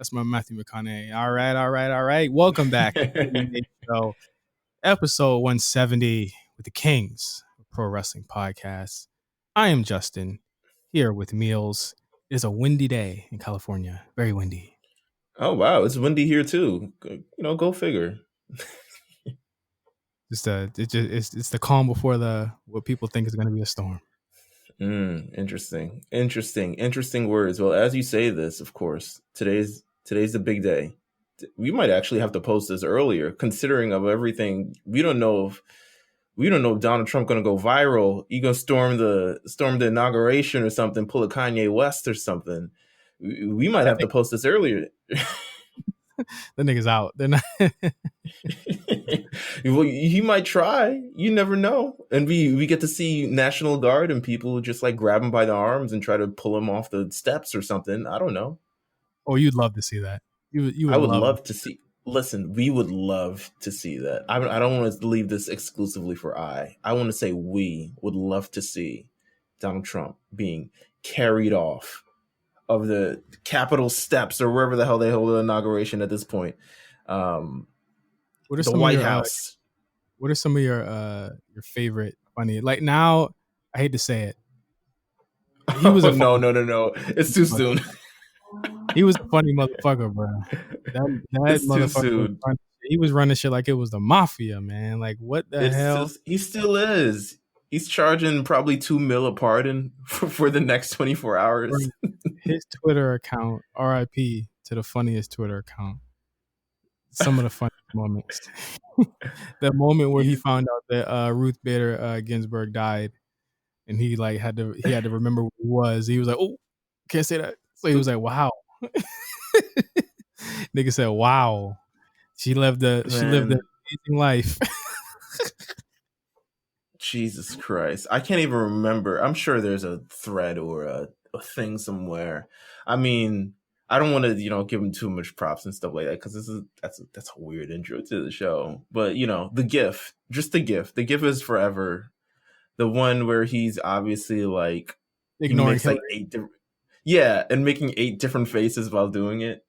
That's my Matthew McConaughey. All right. Welcome back to the show, episode 170 with the Kings of Pro Wrestling Podcast. I am Justin, here with Meelz. It is a windy day in California. Very windy. Oh wow, it's windy here too. Go figure. It's the calm before what people think is going to be a storm. Interesting words. Well, as you say this, of course, today's the big day. We might actually have to post this earlier, considering of everything. We don't know if Donald Trump going to go viral. He going to storm the inauguration or something, pull a Kanye West or something. We might have to post this earlier. The nigga's out. They're not. Well, he might try. You never know. And we get to see National Guard and people just like grab him by the arms and try to pull him off the steps or something. I don't know. Oh, you'd love to see that. I would love to see. Listen, we would love to see that. I don't want to leave this exclusively for I want to say we would love to see Donald Trump being carried off of the Capitol steps or wherever the hell they hold the inauguration at this point. What are the White House. What are some of your favorite funny? Like now, I hate to say it. He was no. It's too soon. He was a funny motherfucker, bro. That motherfucker. He was running shit like it was the mafia, man. Like what the hell? He still is. He's charging probably $2 million a pardon for the next 24 hours. His Twitter account, RIP to the funniest Twitter account. Some of the funniest moments. The moment where he found out that Ruth Bader Ginsburg died, and he had to remember who he was. He was like, "Oh, can't say that." So he was like, "Wow." Nigga said, "Wow." She lived an amazing life. Jesus Christ. I can't even remember. I'm sure there's a thread or a thing somewhere. I mean, I don't want to, give him too much props and stuff like that because that's a weird intro to the show. But, the GIF, just the GIF. The GIF is forever. The one where he's obviously like ignoring he makes like 8 different, and making 8 different faces while doing it.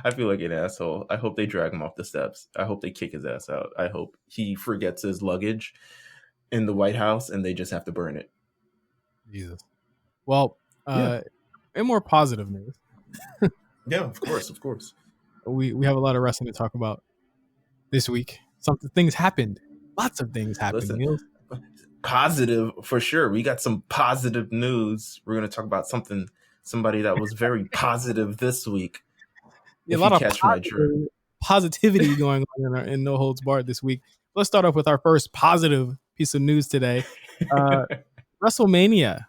I feel like an asshole. I hope they drag him off the steps. I hope they kick his ass out. I hope he forgets his luggage in the White House and they just have to burn it. Jesus. Well, in more positive news. Yeah, of course. We have a lot of wrestling to talk about this week. Things happened. Lots of things happened. Listen, positive for sure. We got some positive news. We're going to talk about somebody that was very positive this week. A lot of positivity going on in No Holds Barred this week. Let's start off with our first positive piece of news today. WrestleMania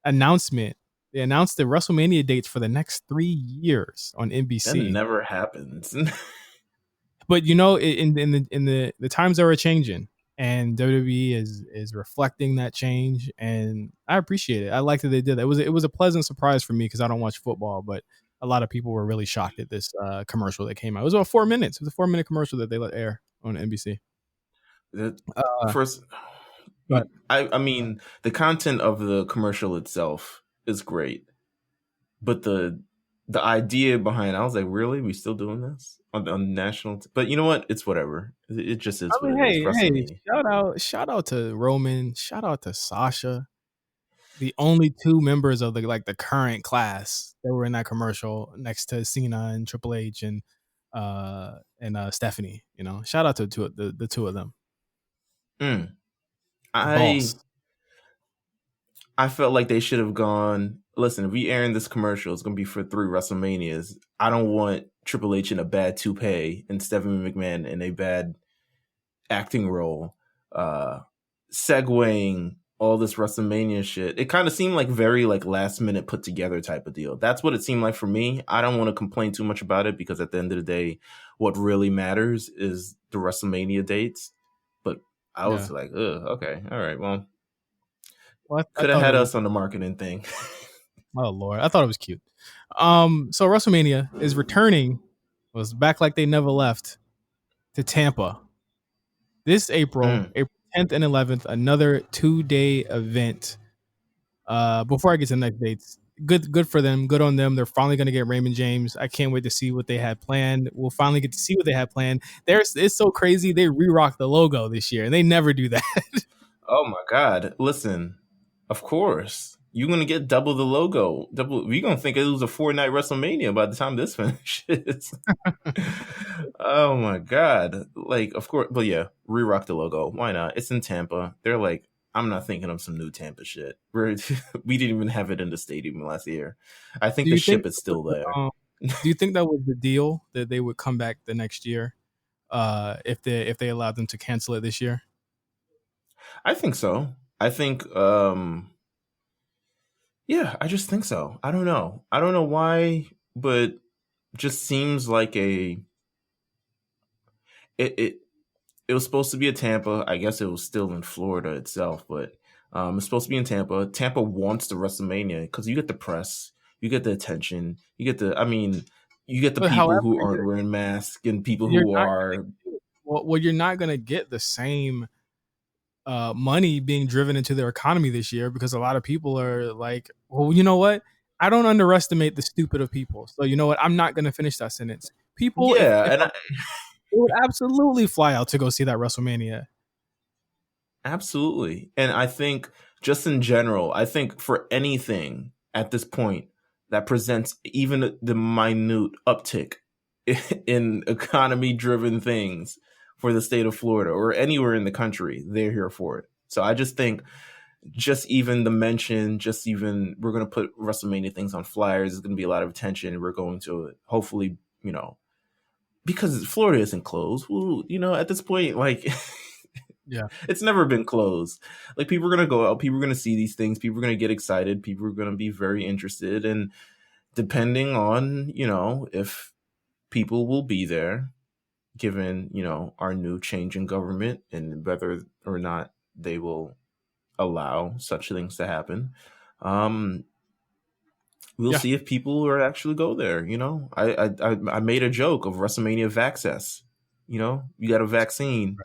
announcement. They announced the WrestleMania dates for the next 3 years on NBC. That never happens. But in the times that are changing, and WWE is reflecting that change, and I appreciate it. I like that they did that. It was a pleasant surprise for me because I don't watch football, but a lot of people were really shocked at this commercial that came out. It was about 4 minutes. It was a 4-minute commercial that they let air on NBC. I mean, the content of the commercial itself is great, but the idea behind, I was like, really? We still doing this on national? But you know what? It's whatever. It just is. Hey! Shout out to Roman. Shout out to Sasha. The only 2 members of the current class that were in that commercial next to Cena and Triple H and Stephanie. Shout out to the 2 of them. I felt like they should have gone. Listen, if we airing this commercial, it's gonna be for 3 WrestleManias. I don't want Triple H in a bad toupee and Stephanie McMahon in a bad acting role. Segueing all this WrestleMania shit, it kind of seemed like very last minute put together type of deal. That's what it seemed like for me. I don't want to complain too much about it because at the end of the day, what really matters is the WrestleMania dates. But I was like, ugh, okay, all right, well could have had us on the marketing thing. Oh Lord, I thought it was cute. So WrestleMania is returning. Was back like they never left to Tampa this April 10th and 11th, another 2-day event. Before I get to the next dates, good for them. Good on them. They're finally going to get Raymond James. I can't wait to see what they had planned. We'll finally get to see what they had planned. It's so crazy. They re-rocked the logo this year, and they never do that. Oh my God! Listen, of course you're gonna get double the logo. Double. We're gonna think it was a 4-night WrestleMania by the time this finishes. Oh my God! Like, of course, but yeah, re-rock the logo. Why not? It's in Tampa. They're like, I'm not thinking of some new Tampa shit. We didn't even have it in the stadium last year. I think do the you think? ship is still there. Do you think that was the deal that they would come back the next year? If they allowed them to cancel it this year? I think so. I think yeah, I just think so. I don't know. I don't know why, but just seems like it it, it was supposed to be a Tampa. I guess it was still in Florida itself, but it's supposed to be in Tampa. Tampa wants the WrestleMania because you get the press, you get the attention, you get the I mean, you get the But people however, who aren't wearing masks and people you're who not are. you're not gonna get the same money being driven into their economy this year because a lot of people are like, well, you know what? I don't underestimate the stupid of people. So you know what? I'm not gonna finish that sentence. People, Yeah, if they would absolutely fly out to go see that WrestleMania. absolutely. And I think just in general, I think for anything at this point that presents even the minute uptick in economy driven things for the state of Florida or anywhere in the country, they're here for it. So I just think just even the mention, just even we're going to put WrestleMania things on flyers, there's going to be a lot of attention. We're going to hopefully, because Florida isn't closed, well, at this point, like Yeah. it's never been closed. Like people are gonna go out, people are gonna see these things, people are gonna get excited, people are gonna be very interested, and depending on if people will be there, given our new change in government and whether or not they will allow such things to happen. We'll Yeah. see if people are actually go there. I made a joke of WrestleMania Vaccess. You got a vaccine,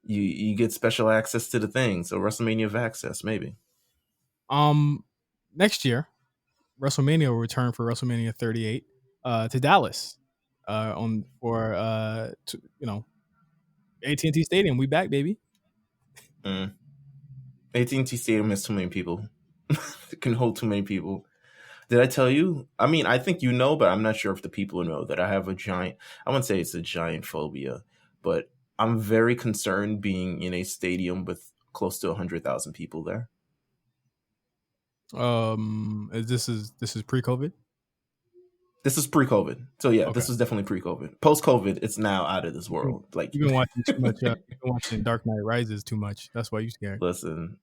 you get special access to the thing. So WrestleMania Access, maybe. Um, Next year, WrestleMania will return for WrestleMania 38 to Dallas on for AT&T Stadium. We back, baby. Mm. AT&T Stadium has too many people. It can hold too many people. Did I tell you? I mean, I think but I'm not sure if the people know that I have I wouldn't say it's a giant phobia, but I'm very concerned being in a stadium with close to 100,000 people there. This is pre-COVID. This is pre-COVID. So yeah, Okay. this is definitely pre-COVID. Post-COVID, it's now out of this You've world. Like, been watching too much. You've been watching Dark Knight Rises too much. That's why you scared. listen,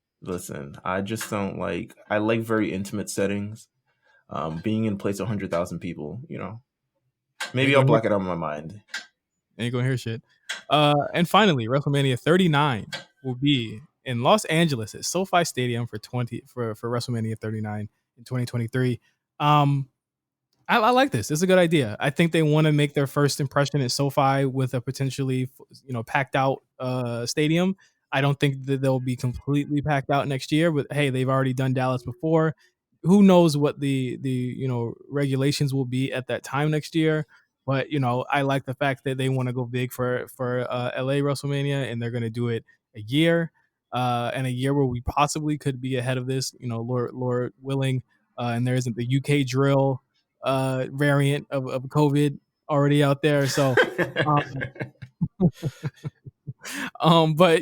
I just don't I like very intimate settings. Being in a place of 100,000 people, Ain't maybe I'll gonna hear. block it out of my mind. Ain't gonna hear shit. And finally, WrestleMania 39 will be in Los Angeles at SoFi Stadium for WrestleMania 39 in 2023. I like this. It's a good idea. I think they want to make their first impression at SoFi with a potentially, packed out stadium. I don't think that they'll be completely packed out next year, but hey, they've already done Dallas before. Who knows what the regulations will be at that time next year? But I like the fact that they want to go big for LA WrestleMania, and they're going to do it a year, and a year where we possibly could be ahead of this. Lord willing, and there isn't the UK drill variant of COVID already out there. So, um, but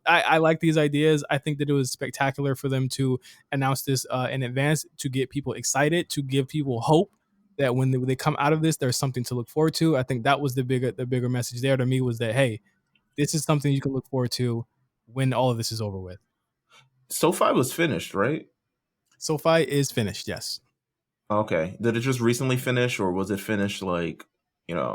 I like these ideas. I think that it was spectacular for them to announce this in advance to get people excited, to give people hope that when they come out of this, there's something to look forward to. I think that was the bigger message there to me was that hey, this is something you can look forward to when all of this is over with. SoFi was finished, right? SoFi is finished. Yes. Okay. Did it just recently finish, or was it finished It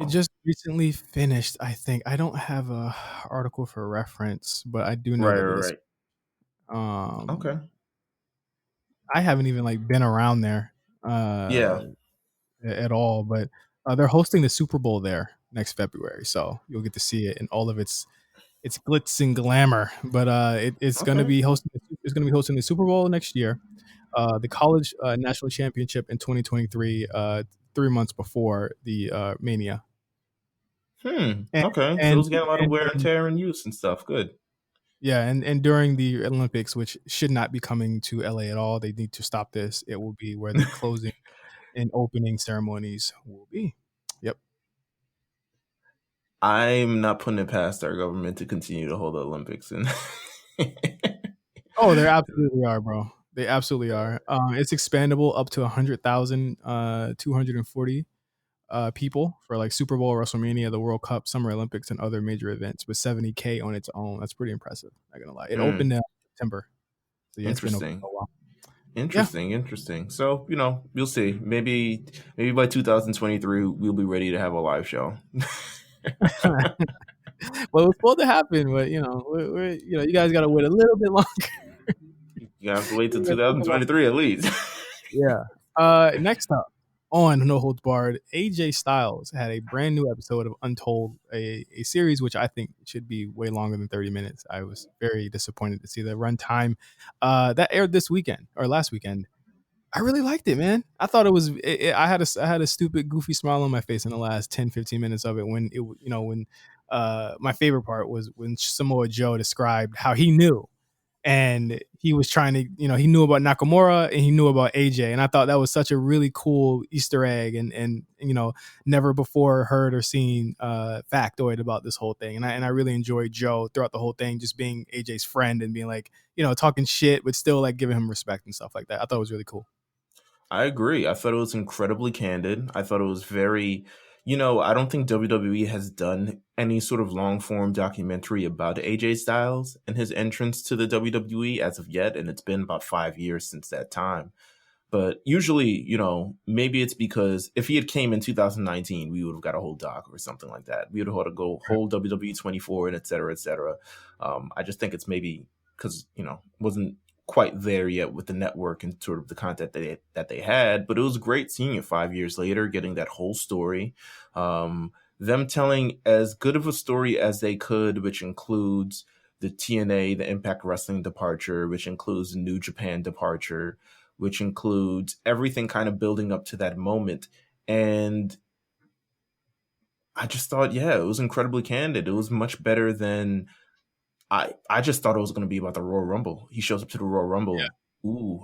just recently finished, I think. I don't have a article for reference, but I do know Right, that it right, is. right. Okay. Um, I haven't even been around there Yeah. at all, but they're hosting the Super Bowl there next February, so you'll get to see it in all of its glitz and glamour. But it's gonna Okay. be hosting the Super Bowl next year. the college national championship in 2023, 3 months before the Mania. And, Okay. So it and was getting a lot of and wear and tear and use and stuff. Good. yeah, and during the Olympics, which should not be coming to LA at all, they need to stop this. It will be where the closing and opening ceremonies will be. Yep. I'm not putting it past our government to continue to hold the Olympics. And Oh, they absolutely are, bro. They absolutely are. It's expandable up to 100,000, 240 people for like Super Bowl, WrestleMania, the World Cup, Summer Olympics, and other major events with 70K on its own. That's pretty impressive. Not gonna lie. It opened in September, so yeah, it's been open Interesting. for a while. Yeah. Interesting. So, we'll see. Maybe by 2023 we'll be ready to have a live show. Well, it's supposed to happen, but you guys got to wait a little bit longer. You have to wait till 2023 at least. Yeah. Next up on No Holds Barred, AJ Styles had a brand new episode of Untold, a series which I think should be way longer than 30 minutes. I was very disappointed to see the runtime. That aired this weekend or last weekend. I really liked it, man. I thought it was. I had a stupid, goofy smile on my face in the last 10, 15 minutes of it. When my favorite part was when Samoa Joe described how he knew, and he was trying to, he knew about Nakamura and he knew about AJ, and I thought that was such a really cool Easter egg, and never before heard or seen factoid about this whole thing, and I really enjoyed Joe throughout the whole thing, just being AJ's friend and being like, talking shit, but still like giving him respect and stuff like that. I thought it was really cool. I agree. I thought it was incredibly candid. I thought it was very, I don't think WWE has done any sort of long form documentary about AJ Styles and his entrance to the WWE as of yet. And it's been about 5 years since that time. But usually, maybe it's because if he had came in 2019, we would have got a whole doc or something like that. We would have had to go whole WWE 24 and et cetera, et cetera. I just think it's maybe because, wasn't quite there yet with the network and sort of the content that they had. But it was great seeing it 5 years later, getting that whole story. Them telling as good of a story as they could, which includes the TNA, the Impact Wrestling departure, which includes the New Japan departure, which includes everything kind of building up to that moment. And I just thought, yeah, it was incredibly candid. It was much better than I just thought it was going to be about the Royal Rumble. He shows up to the Royal Rumble. Yeah. Ooh,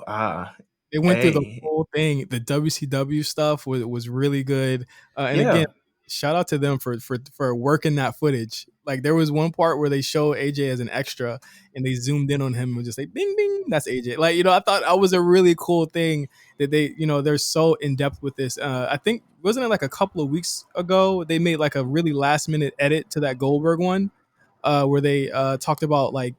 They went through the whole thing. The WCW stuff was really good. And again, shout out to them for working that footage. Like there was one part where they show AJ as an extra and they zoomed in on him and just like, bing, bing, that's AJ. Like, I thought that was a really cool thing that they, they're so in depth with this. I think, wasn't it like a couple of weeks ago, they made like a really last minute edit to that Goldberg one? Where they talked about like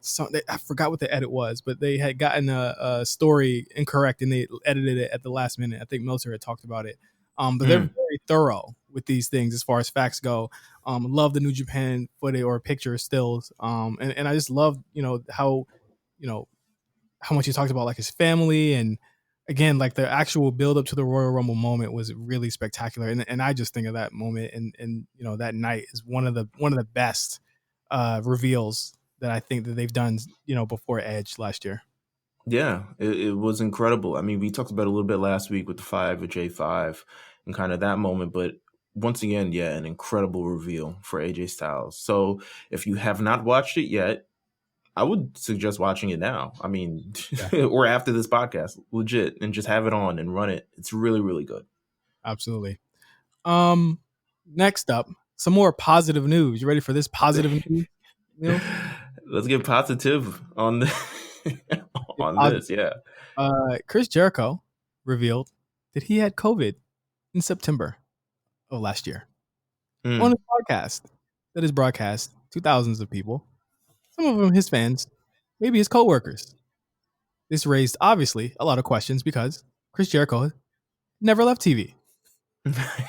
I forgot what the edit was, but they had gotten a story incorrect and they edited it at the last minute. I think Meltzer had talked about it. But they're very thorough with these things as far as facts go. Love the New Japan footage or picture stills. And I just love, how much he talked about like his family, and again, like the actual build up to the Royal Rumble moment was really spectacular. And I just think of that moment and that night is one of the best reveals that I think that they've done, before Edge last year. Yeah, it was incredible. I mean, we talked about it a little bit last week with the 5 with J5 and kind of that moment, but once again, yeah, an incredible reveal for AJ Styles. So if you have not watched it yet, I would suggest watching it now. I mean, or after this podcast, legit, and just have it on and run it. It's really, really good. Absolutely. Next up, some more positive news. You ready for this positive news, Neil? Let's get positive on this. Yeah. Chris Jericho revealed that he had COVID in September of last year on his podcast that is broadcast to thousands of people. Some of them his fans, maybe his coworkers. This raised obviously a lot of questions because Chris Jericho never left TV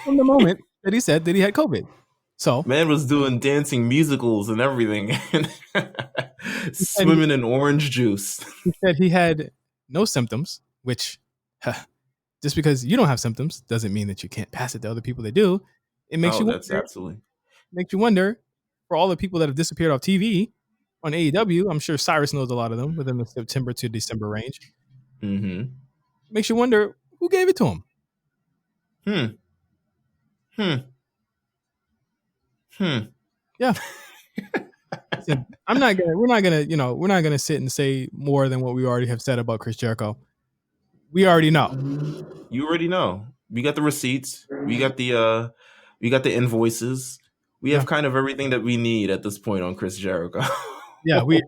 from the moment that he said that he had COVID. So man was doing dancing musicals and everything, swimming in orange juice. He said he had no symptoms, which just because you don't have symptoms doesn't mean that you can't pass it to other people that do. It makes you wonder, absolutely makes you wonder for all the people that have disappeared off TV on AEW. I'm sure Cyrus knows a lot of them within the September to December range. Mm-hmm. makes you wonder who gave it to him. Hmm. Hmm. Hmm. Yeah. Listen, we're not gonna sit and say more than what we already have said about Chris Jericho. We already know. You already know. We got the receipts. We got the invoices. We Yeah. have kind of everything that we need at this point on Chris Jericho. Yeah, there's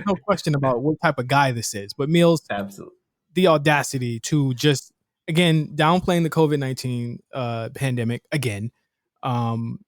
no question about what type of guy this is. But Meelz, Absolutely. the audacity to just again downplaying the COVID-19 pandemic again, um,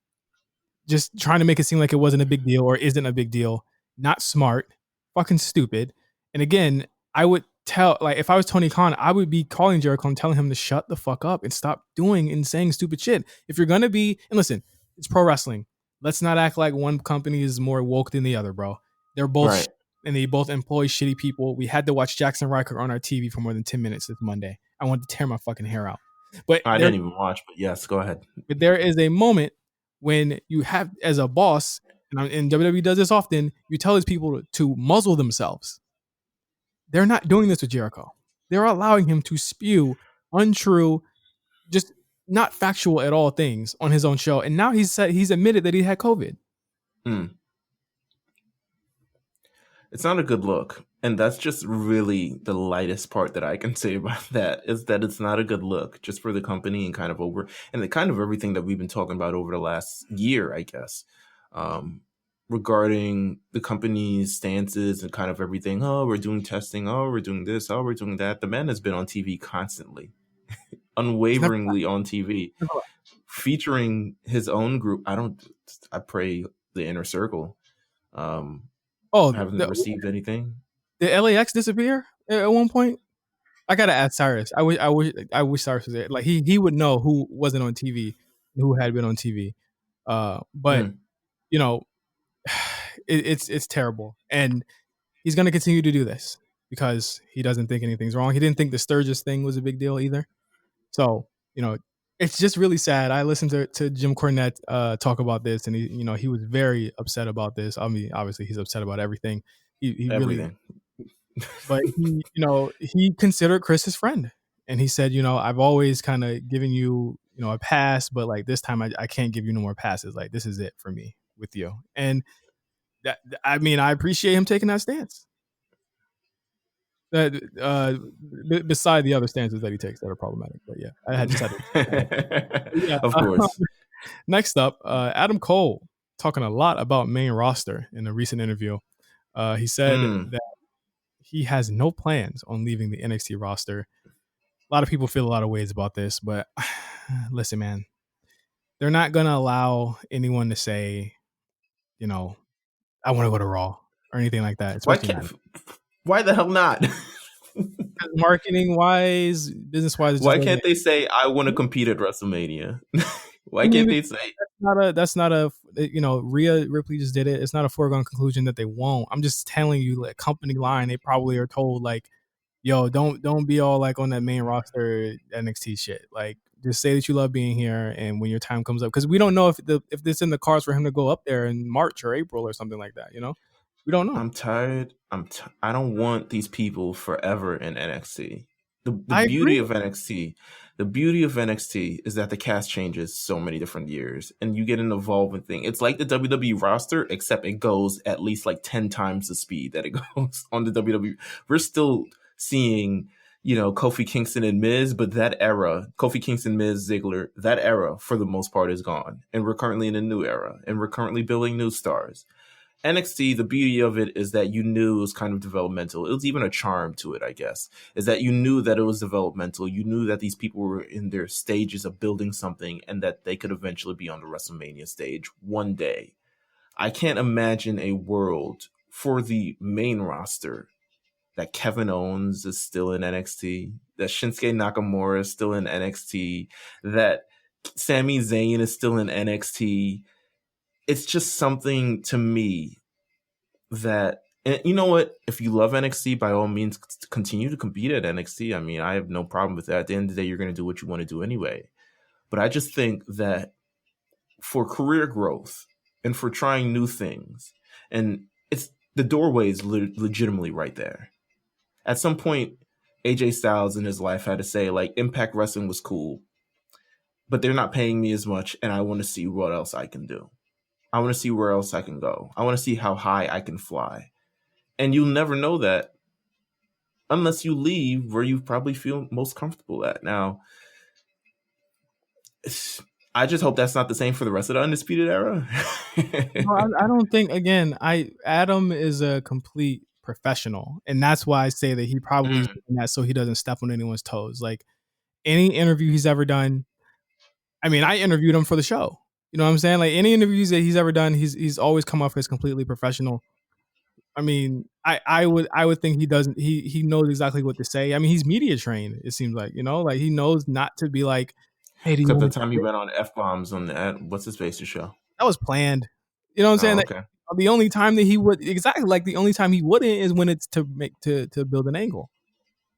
just trying to make it seem like it wasn't a big deal or isn't a big deal. Not smart, fucking stupid. And again, I would tell like if I was Tony Khan, I would be calling Jericho and telling him to shut the fuck up and stop doing and saying stupid shit. If you're gonna be and listen, it's pro wrestling. Let's not act like one company is more woke than the other, bro. They're both Right. and they both employ shitty people. We had to watch Jackson Riker on our TV for more than 10 minutes this Monday. I wanted to tear my fucking hair out. But I didn't even watch, but yes, go ahead. there is a moment when you have, as a boss, and WWE does this often, you tell these people to muzzle themselves. They're not doing this with Jericho. They're allowing him to spew untrue, just not factual at all things on his own show. And now he's admitted that he had COVID. Hmm. It's not a good look. And that's just really the lightest part that I can say about that is that it's not a good look just for the company and kind of the kind of everything that we've been talking about over the last year, I guess, regarding the company's stances and kind of everything. Oh, we're doing testing. Oh, we're doing this. Oh, we're doing that. The man has been on TV constantly, unwaveringly on TV, featuring his own group. I pray the Inner Circle. Haven't received anything. Did LAX disappear at one point? I gotta ask Cyrus. I wish Cyrus was there. Like he would know who wasn't on TV, who had been on TV. But you know, it's terrible, and he's gonna continue to do this because he doesn't think anything's wrong. He didn't think the Sturgis thing was a big deal either. So it's just really sad. I listened to Jim Cornette talk about this, and he was very upset about this. I mean, obviously he's upset about everything. He Everything. Really, but he considered Chris his friend, and he said, I've always kind of given you, a pass, but like this time I can't give you no more passes. Like this is it for me with you, and that, I mean, I appreciate him taking that stance. Beside the other stances that he takes that are problematic, but yeah, I just had to. Yeah, of course. Next up, Adam Cole talking a lot about main roster in a recent interview. He said that he has no plans on leaving the NXT roster. A lot of people feel a lot of ways about this, but listen, man, they're not gonna allow anyone to say, I want to go to Raw or anything like that. Why the hell not? Marketing wise, business wise, why can't they say I want to compete at WrestleMania? Why can't they say that's not a Rhea Ripley just did it. It's not a foregone conclusion that they won't. I'm just telling you, like, company line, they probably are told like, yo, don't be all like on that main roster NXT shit. Like, just say that you love being here, and when your time comes up, because we don't know if it's in the cards for him to go up there in March or April or something like that. We don't know. I'm tired. I don't want these people forever in NXT. The beauty of NXT, is that the cast changes so many different years, and you get an evolving thing. It's like the WWE roster, except it goes at least like 10 times the speed that it goes on the WWE. We're still seeing, Kofi Kingston and Miz, but that era, Kofi Kingston, Miz, Ziggler, that era for the most part is gone, and we're currently in a new era, and we're currently building new stars. NXT, the beauty of it is that you knew it was kind of developmental. It was even a charm to it, I guess, is that you knew that it was developmental. You knew that these people were in their stages of building something and that they could eventually be on the WrestleMania stage one day. I can't imagine a world for the main roster that Kevin Owens is still in NXT, that Shinsuke Nakamura is still in NXT, that Sami Zayn is still in NXT. It's just something to me that, and you know what? If you love NXT, by all means, continue to compete at NXT. I mean, I have no problem with that. At the end of the day, you're going to do what you want to do anyway. But I just think that for career growth and for trying new things, and the doorway is legitimately right there. At some point, AJ Styles in his life had to say, like, Impact Wrestling was cool, but they're not paying me as much, and I want to see what else I can do. I want to see where else I can go. I want to see how high I can fly. And you'll never know that unless you leave where you probably feel most comfortable at. Now, I just hope that's not the same for the rest of the Undisputed Era. No, I don't think. Again, Adam is a complete professional, and that's why I say that he probably is doing that so he doesn't step on anyone's toes. Like any interview he's ever done. I mean, I interviewed him for the show. You know what I'm saying? Like any interviews that he's ever done, he's always come off as completely professional. I mean, I would think he doesn't. He knows exactly what to say. I mean, he's media trained. It seems like, like he knows not to be like, "Hey, do you Except the want time he went on F-bombs on the what's his face's show. that was planned." You know what I'm saying? Oh, That okay. the only time that he would exactly like the only time he wouldn't is when it's to make to build an angle.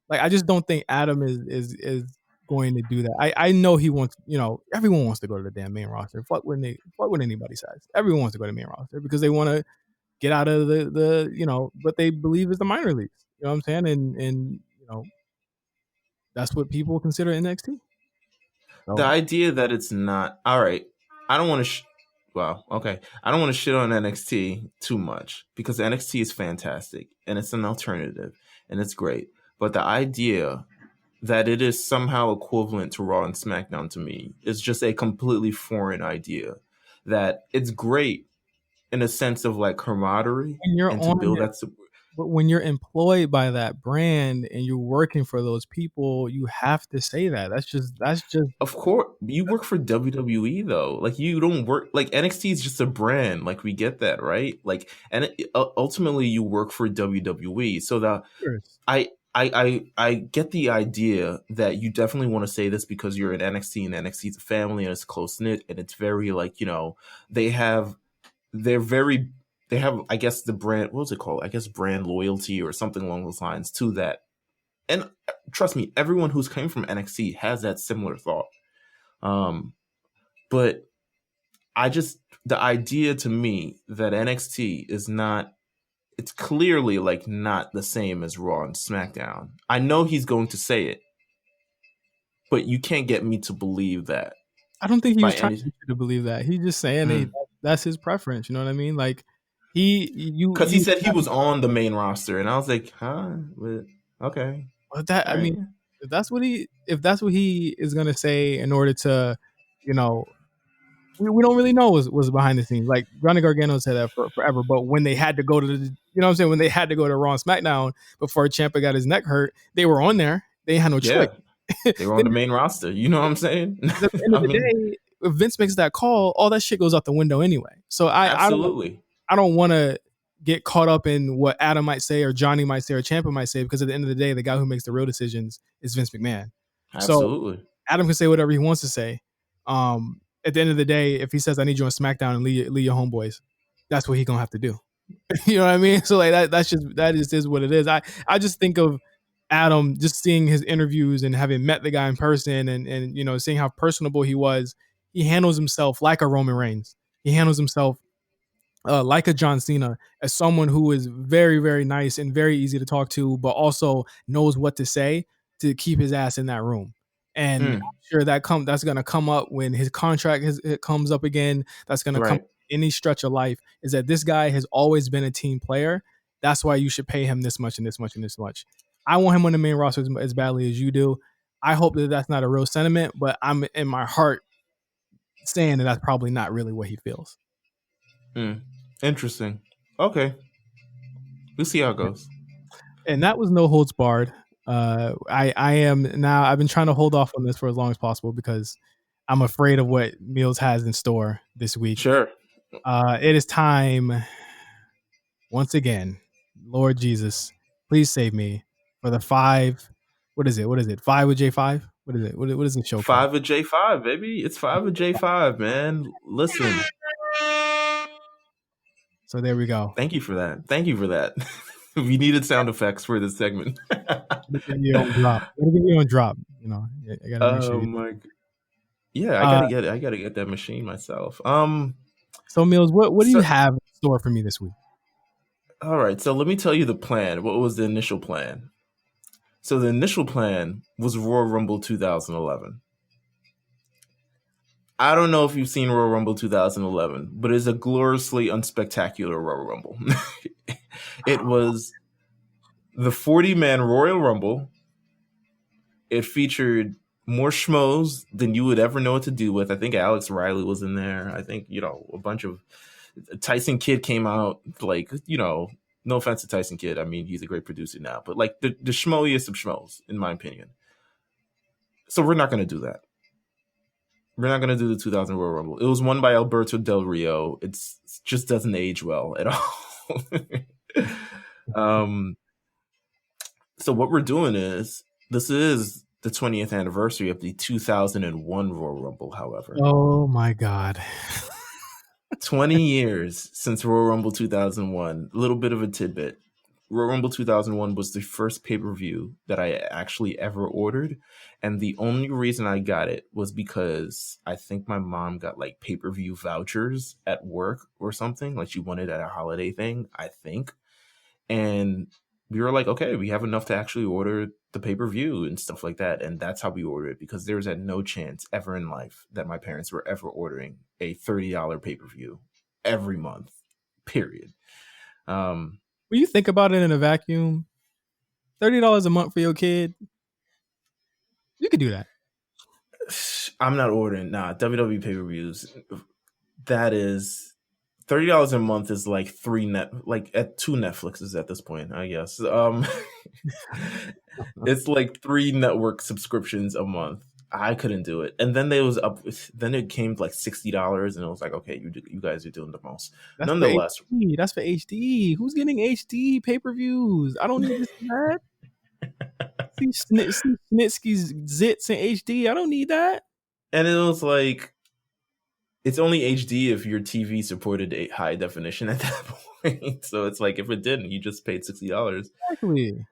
Like I just don't think Adam is going to do that. I know he wants, everyone wants to go to the damn main roster. Fuck what anybody says. Everyone wants to go to the main roster because they want to get out of the what they believe is the minor leagues. You know what I'm saying? And that's what people consider NXT. The So idea that it's not all right. I don't want to. Okay. I don't want to shit on NXT too much because NXT is fantastic and it's an alternative and it's great. But the idea that it is somehow equivalent to Raw and SmackDown to me is just a completely foreign idea. That it's great in a sense of like camaraderie when you're and to on build it, that. but when you're employed by that brand and you're working for those people, you have to say that. That's just Of course, you work for WWE though. Like you don't work like NXT is just a brand. Like we get that, right? Like, and ultimately you work for WWE. So I get the idea that you definitely want to say this because you're in NXT and NXT's a family and it's close knit and it's very like they have they're very they have I guess the brand what's it called? I guess brand loyalty or something along those lines to that. And trust me, everyone who's came from NXT has that similar thought. But the idea to me that NXT is not, it's clearly like not the same as Raw and SmackDown. I know he's going to say it, but you can't get me to believe that. I don't think he By was trying to any, get you to believe that. He's just saying that's his preference. You know what I mean? Like because he you said he was on the main roster, and I was like, huh? But, okay, but that all I right. mean, if that's what he is gonna say in order to, you know, we don't really know was behind the scenes. Like Johnny Gargano said that forever, but when they had to go to what I'm saying, when they had to go to Raw and SmackDown before Ciampa got his neck hurt, they were on there. They had no choice. Yeah, they were on the main roster. You know what I'm saying? Because at the end I of the mean, day, if Vince makes that call, all that shit goes out the window anyway. So absolutely. I don't want to get caught up in what Adam might say or Johnny might say or Ciampa might say, because at the end of the day, the guy who makes the real decisions is Vince McMahon. So Absolutely. Adam can say whatever he wants to say. At the end of the day, if he says I need you on SmackDown and leave your homeboys, that's what he's gonna have to do. You know what I mean? So like that is what it is. I just think of Adam, just seeing his interviews and having met the guy in person and seeing how personable he was. He handles himself like a Roman Reigns. He handles himself like a John Cena, as someone who is very, very nice and very easy to talk to, but also knows what to say to keep his ass in that room. And I'm sure that's going to come up when his contract it comes up again. That's going to come Right. any stretch of life. Is that this guy has always been a team player? That's why you should pay him this much and this much and this much. I want him on the main roster as badly as you do. I hope that that's not a real sentiment, but I'm in my heart saying that that's probably not really what he feels. Interesting. Okay. We'll see how it goes. And that was no holds barred. I am now. I've been trying to hold off on this for as long as possible because I'm afraid of what Meelz has in store this week. Sure. It is time once again. Lord Jesus, please save me for the 5. What is it? 5 with J5? What is it? What is the show called? 5 of J5, baby. It's 5 of J5, man. Listen. So there we go. Thank you for that. We needed sound effects for this segment. Give you on drop. Give you on drop. I gotta make sure. Yeah, I gotta get that machine myself. So Meelz, what do you have in store for me this week? All right, so let me tell you the plan. What was the initial plan? So the initial plan was Royal Rumble 2011. I don't know if you've seen Royal Rumble 2011, but it's a gloriously unspectacular Royal Rumble. It was the 40-man Royal Rumble. It featured more schmoes than you would ever know what to do with. I think Alex Riley was in there. I think, a bunch of Tyson Kidd came out, like, no offense to Tyson Kidd. I mean, he's a great producer now, but like the schmoiest of schmoes, in my opinion. So we're not going to do that. We're not going to do the 2000 Royal Rumble. It was won by Alberto Del Rio. It just doesn't age well at all. So what we're doing is, this is the 20th anniversary of the 2001 Royal Rumble, however. Oh my God. 20 years since Royal Rumble 2001. A little bit of a tidbit. Royal Rumble 2001 was the first pay-per-view that I actually ever ordered. And the only reason I got it was because I think my mom got like pay-per-view vouchers at work or something. Like she wanted at a holiday thing, I think. And we were like, okay, we have enough to actually order the pay-per-view and stuff like that. And that's how we ordered it, because there was no chance ever in life that my parents were ever ordering a $30 pay-per-view every month, period. When you think about it in a vacuum, $30 a month for your kid, you could do that. I'm not ordering WWE pay-per-views. That is $30 a month is like at 2 Netflixes at this point, I guess. It's like 3 network subscriptions a month. I couldn't do it. And then then it came to like $60, and it was like, okay, you guys are doing the most. That's Nonetheless, for HD. That's for HD. Who's getting HD pay-per-views? I don't need this and that. See Snitsky's zits in HD. I don't need that. And it was like, it's only HD if your TV supported a high definition at that point. So it's like, if it didn't, you just paid $60 Exactly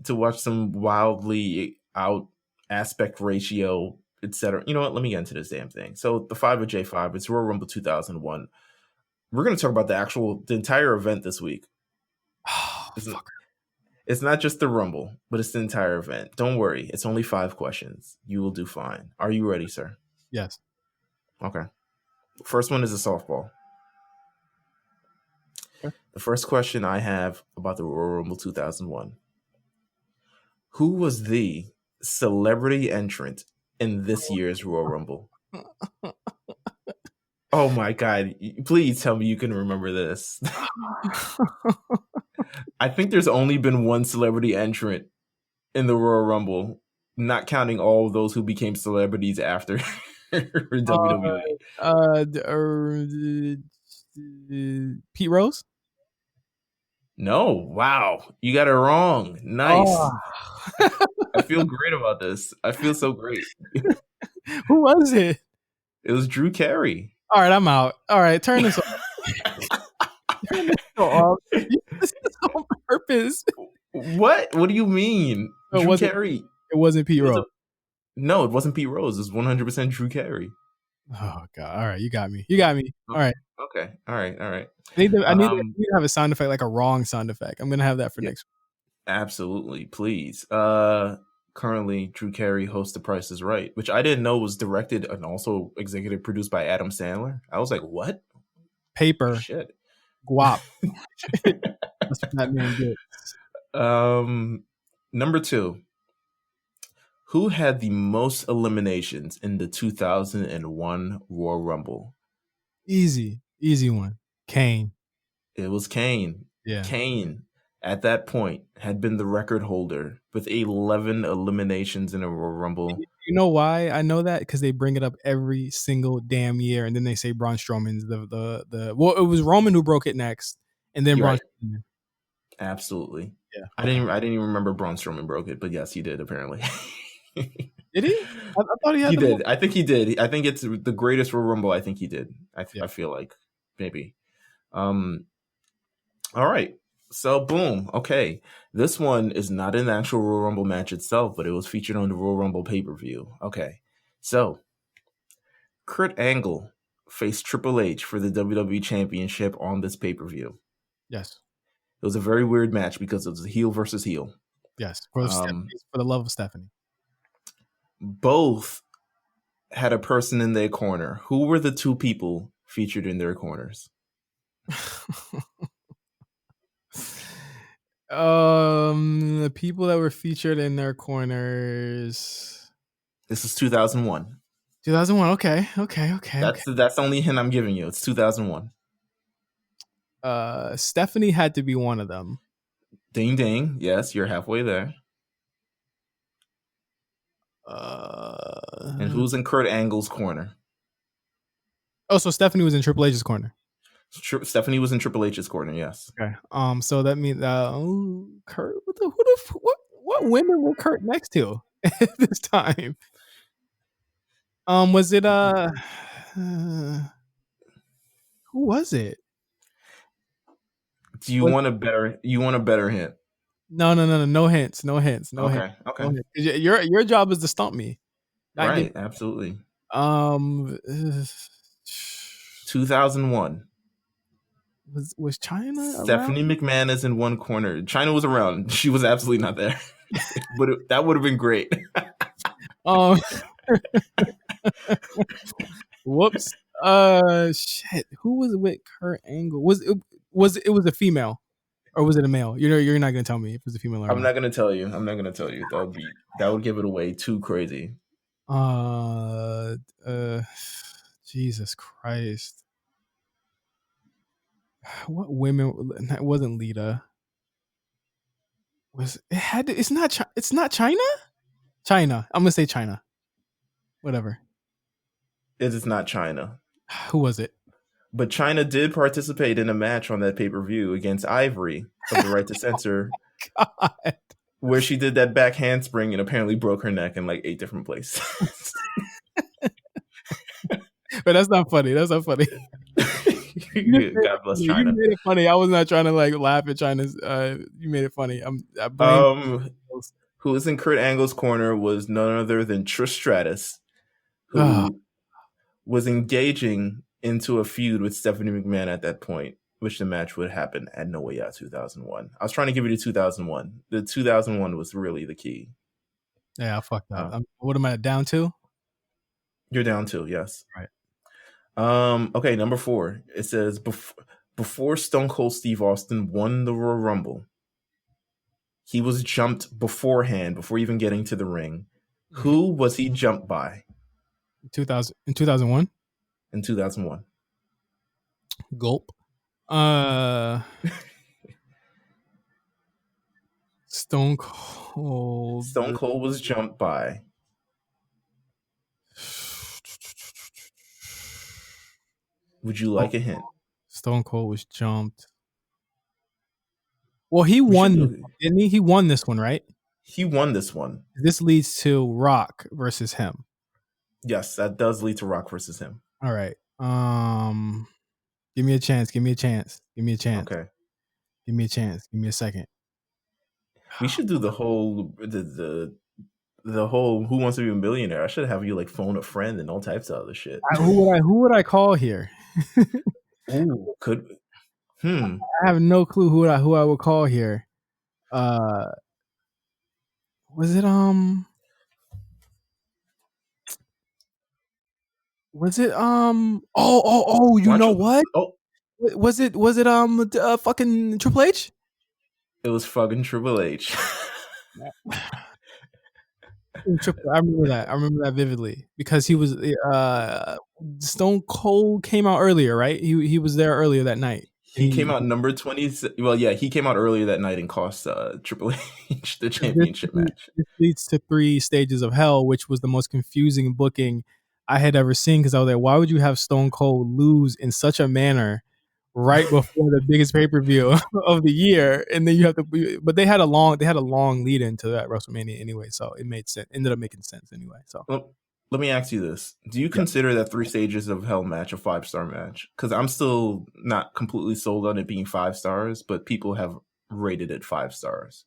to watch some wildly out aspect ratio, etc. You know what? Let me get into this damn thing. So the 5 of J5, it's Royal Rumble 2001. We're going to talk about the entire event this week. Oh, it's not just the Rumble, but it's the entire event. Don't worry. It's only 5 questions. You will do fine. Are you ready, sir? Yes. Okay. First one is a softball. Okay. The first question I have about the Royal Rumble 2001. Who was the celebrity entrant in this year's Royal Rumble? Oh my God. Please tell me you can remember this. I think there's only been one celebrity entrant in the Royal Rumble, not counting all of those who became celebrities after WWE. Pete Rose? No. Wow. You got it wrong. Nice. Oh. I feel great about this. I feel so great. Who was it? It was Drew Carey. All right, I'm out. All right, turn this off. Turn this off. This is on purpose. What? What do you mean? Drew Carey. It wasn't Pete Rose. No, it wasn't Pete Rose. It was 100% Drew Carey. Oh God! All right, you got me. All right. Okay. All right. I need to have a sound effect, like a wrong sound effect. I'm gonna have that for next week. Absolutely, please. Currently, Drew Carey hosts The Price is Right, which I didn't know was directed and also executive produced by Adam Sandler. I was like, what? Paper. Shit. Guap. That's what that man did. Number 2. Who had the most eliminations in the 2001 Royal Rumble? Easy one. Kane. It was Kane. Yeah. Kane, at that point, had been the record holder with 11 eliminations in a Royal Rumble. You know why I know that? Because they bring it up every single damn year, and then they say Braun Strowman's well, it was Roman who broke it next, and then Braun Strowman. Absolutely. Yeah. I didn't even remember Braun Strowman broke it, but yes, he did apparently. Did he? I thought he had. He did. I think he did. I think it's the greatest Royal Rumble. I think he did. I feel like maybe. All right. So boom. Okay. This one is not an actual Royal Rumble match itself, but it was featured on the Royal Rumble pay-per-view. Okay. So Kurt Angle faced Triple H for the WWE Championship on this pay-per-view. Yes. It was a very weird match because it was heel versus heel. Yes, for Um, Stephanie, for the love of Stephanie. both had a person in their corner. Who were the two people featured in their corners? The people that were featured in their corners. This is 2001. 2001. Okay. That's the only hint I'm giving you. It's 2001. Stephanie had to be one of them. Ding ding. Yes, you're halfway there. And who's in Kurt Angle's corner? Oh, so Stephanie was in Triple H's corner. Stephanie was in Triple H's corner. Yes. Okay. So that means Kurt. What women were Kurt next to at this time? Was it who was it? Do you want a better? You want a better hint? No hints. Okay. Your job is to stump me. Right. Absolutely. 2001. Was China Stephanie around? McMahon is in one corner. China was around. She was absolutely not there. But that would have been great. Whoops. Shit. Who was with Kurt Angle? Was it a female, or was it a male? You're not gonna tell me if it was a female or not. I'm not gonna tell you. That would give it away too crazy. Jesus Christ. What women? That wasn't Lita. It's not China. China. I'm gonna say China. Whatever. It is not China. Who was it? But China did participate in a match on that pay-per-view against Ivory of the Right to Censor, God. where she did that back handspring and apparently broke her neck in like 8 different places. But that's not funny. God bless China. You made it funny. I was not trying to like laugh at China's. You made it funny. I blame. Who was in Kurt Angle's corner was none other than Trish Stratus, who was engaging into a feud with Stephanie McMahon at that point, which the match would happen at No Way Out 2001. I was trying to give you the 2001. The 2001 was really the key. Yeah, I fucked up. What am I down to? You're down 2, yes. Right. Okay, number 4. It says before Stone Cold Steve Austin won the Royal Rumble, he was jumped beforehand before even getting to the ring. Who was he jumped by? 2001. In 2001. Gulp. Stone Cold. Stone Cold was jumped by. Would you like a hint? Stone Cold was jumped. Well, he won, didn't he? He won this one, right? He won this one. This leads to Rock versus him. Yes, that does lead to Rock versus him. All right. Give me a chance. Okay. Give me a chance. Give me a second. We should do the whole the whole Who Wants to Be a Millionaire. I should have you like phone a friend and all types of other shit. Who would I call here? Ooh, I have no clue who I would call here. Was it you know what? Oh, was it fucking Triple H? It was fucking Triple H. I remember that vividly because he was Stone Cold came out earlier, right? He was there earlier that night. He came out number 20. Well, yeah, he came out earlier that night and cost Triple H the championship match. This leads to 3 stages of hell, which was the most confusing booking I had ever seen because I was like, why would you have Stone Cold lose in such a manner right before the biggest pay-per-view of the year? And then you have to, but they had a long lead into that WrestleMania anyway, so it made sense. Ended up making sense anyway. So let me ask you this: do you consider that 3 stages of hell match a 5-star match? Because I'm still not completely sold on it being 5 stars, but people have rated it 5 stars.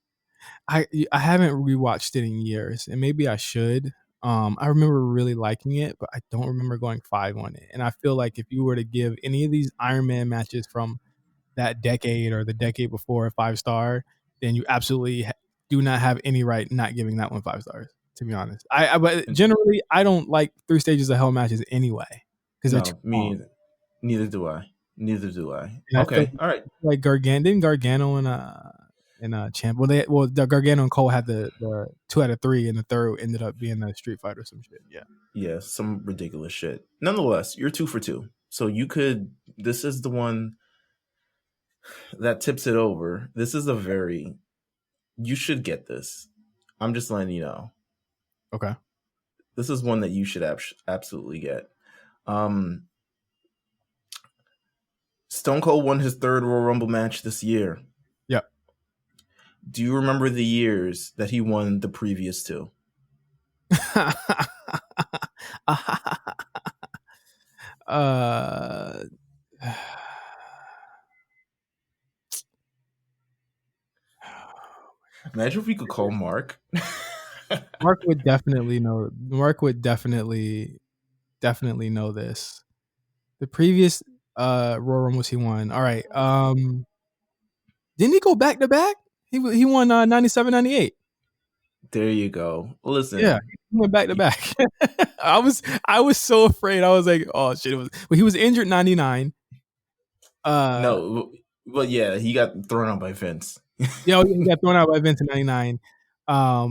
I haven't rewatched it in years, and maybe I should. I remember really liking it, but I don't remember going 5 on it. And I feel like if you were to give any of these Iron Man matches from that decade or the decade before a 5-star, then you absolutely do not have any right not giving that one 5 stars. To be honest, but generally I don't like 3 stages of hell matches anyway because they're too long. Neither do I. And I feel Okay, all right. like Gargano and Champ. The Gargano and Cole had the 2 out of 3, and the third ended up being the Street Fighter or some shit. Yeah, some ridiculous shit. Nonetheless, you're 2 for 2. So you could. This is the one that tips it over. This is a very. You should get this. I'm just letting you know. Okay. This is one that you should absolutely get. Stone Cold won his 3rd Royal Rumble match this year. Yep. Do you remember the years that he won the previous 2? Imagine if we could call Mark. Mark would definitely know. Mark would definitely know this. The previous Royal Rumbles he won. All right. Didn't he go back to back? He won 97, 98. There you go. Listen. Yeah, he went back to back. I was so afraid. I was like, oh shit. He was injured 99. No, well, yeah, he got thrown out by Vince. Yeah, he got thrown out by Vince in 99.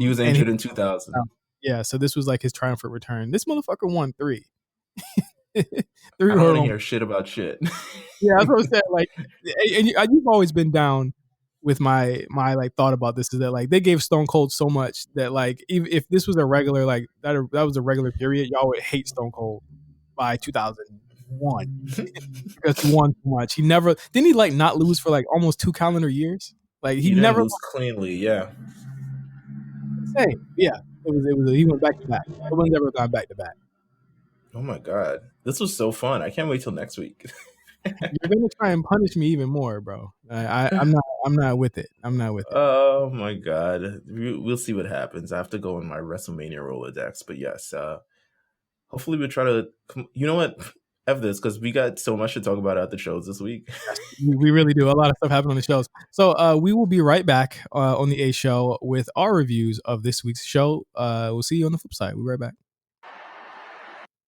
He was injured in 2000. Yeah, so this was like his triumphant return. This motherfucker won 3. 3 I don't want to hear shit about shit. Yeah, that's what I'm saying. Like, and you've always been down with my like thought about this, is that like they gave Stone Cold so much that like if this was a regular like that was a regular period, y'all would hate Stone Cold by 2001 because he won so much. He never didn't he like not lose for like almost 2 calendar years. Like he never lose cleanly. Yeah. Hey, yeah, it was he went back to back. No one's ever gone back to back. Oh my god, this was so fun! I can't wait till next week. You're gonna try and punish me even more, bro. I'm not with it. I'm not with it. Oh my god, we'll see what happens. I have to go in my WrestleMania Rolodex, but yes, hopefully we'll try to. You know what? F this, because we got so much to talk about at the shows this week. We really do. A lot of stuff happened on the shows. So we will be right back on the A Show with our reviews of this week's show. We'll see you on the flip side. We'll be right back.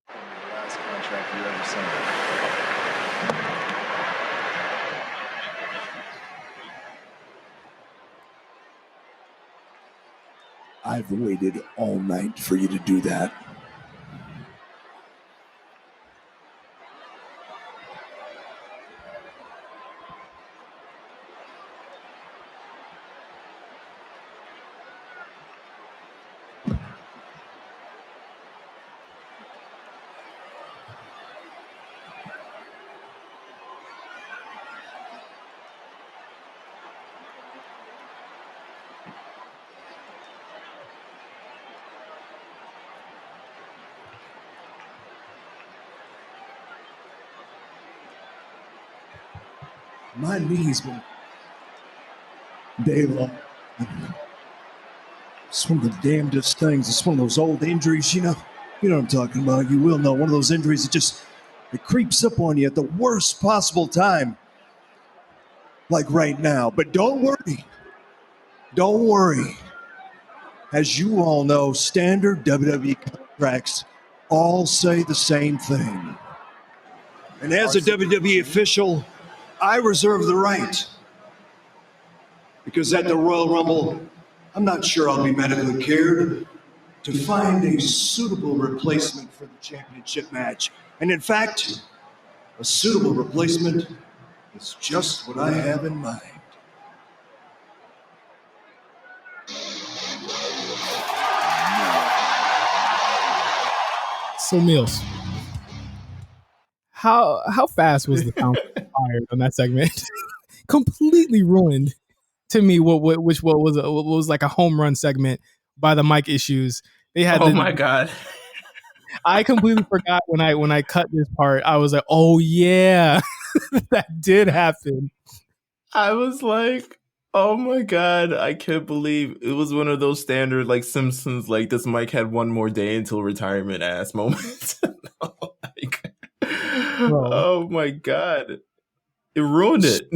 Last contract you ever signed. I've waited all night for you to do that. My knee's been day long. It's one of the damnedest things. It's one of those old injuries, you know. You know what I'm talking about. You will know. One of those injuries that it creeps up on you at the worst possible time. Like right now. But don't worry. Don't worry. As you all know, standard WWE contracts all say the same thing. And as a WWE official, I reserve the right. Because at the Royal Rumble, I'm not sure I'll be medically cared to find a suitable replacement for the championship match. And in fact, a suitable replacement is just what I have in mind. So Meelz, how fast was the sound fired on that segment? Completely ruined to me what was like a home run segment by the mic issues. They had. Oh my god! I completely forgot when I cut this part. I was like, oh yeah, that did happen. I was like, oh my god, I can't believe it was one of those standard like Simpsons, like this mic had one more day until retirement ass moments. Like, oh my god, it ruined it.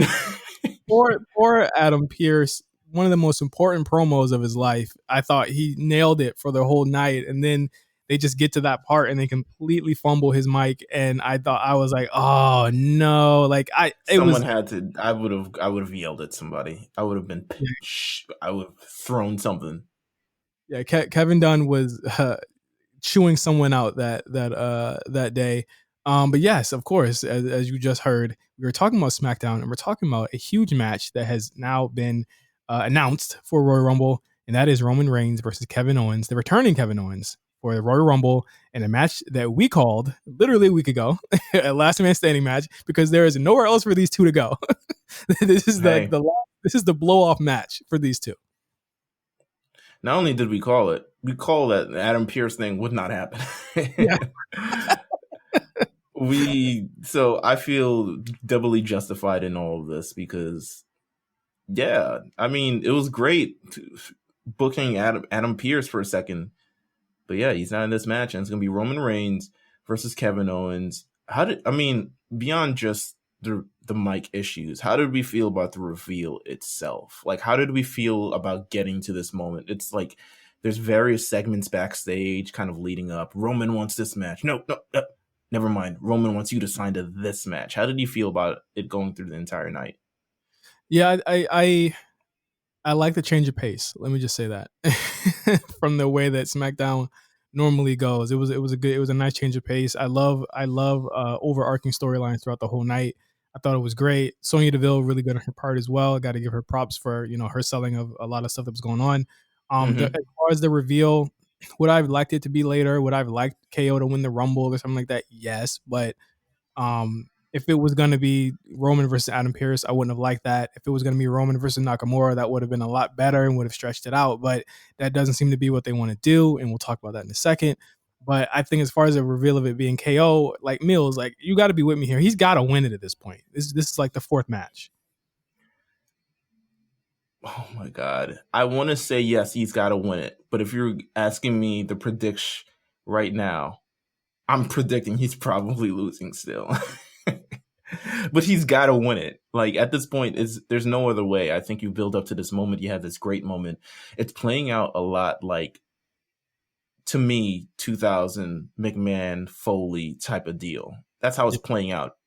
Poor Adam Pearce. one of the most important promos of his life. I thought he nailed it for the whole night, and then they just get to that part and they completely fumble his mic, and I was like, oh no, like Someone had to. I would have yelled at somebody. I would have been. I would have thrown something. Yeah, Kevin Dunn was chewing someone out that day. But yes, of course, as you just heard, we were talking about SmackDown, and we're talking about a huge match that has now been announced for Royal Rumble, and that is Roman Reigns versus Kevin Owens, the returning Kevin Owens for the Royal Rumble, in a match that we called literally a week ago, a last man standing match, because there is nowhere else for these two to go. This is this is the blow off match for these two. Not only did we call it, we called that Adam Pearce thing would not happen. Yeah. So I feel doubly justified in all of this because, yeah, I mean, it was great booking Adam Pearce for a second, but yeah, he's not in this match, and it's gonna be Roman Reigns versus Kevin Owens. Beyond just the mic issues, how did we feel about the reveal itself? Like, how did we feel about getting to this moment? It's like there's various segments backstage kind of leading up. Roman wants this match. No, never mind. Roman wants you to sign to this match. How did you feel about it going through the entire night? Yeah, I like the change of pace. Let me just say that from the way that SmackDown normally goes. It was a nice change of pace. I love overarching storylines throughout the whole night. I thought it was great. Sonya Deville really good on her part as well. Got to give her props for her selling of a lot of stuff that was going on. As far as the reveal, would I have liked it to be later? Would I have liked KO to win the Rumble or something like that? Yes, but if it was going to be Roman versus Adam Pearce, I wouldn't have liked that. If it was going to be Roman versus Nakamura, that would have been a lot better and would have stretched it out. But that doesn't seem to be what they want to do, and we'll talk about that in a second. But I think as far as a reveal of it being KO, like Meelz, like you got to be with me here. He's got to win it at this point. This is like the fourth match. Oh my God. I want to say yes, he's got to win it. But if you're asking me the prediction right now, I'm predicting he's probably losing still. But he's got to win it. Like at this point, there's no other way. I think you build up to this moment. You have this great moment. It's playing out a lot like, to me, 2000 McMahon Foley type of deal. That's how it's playing out.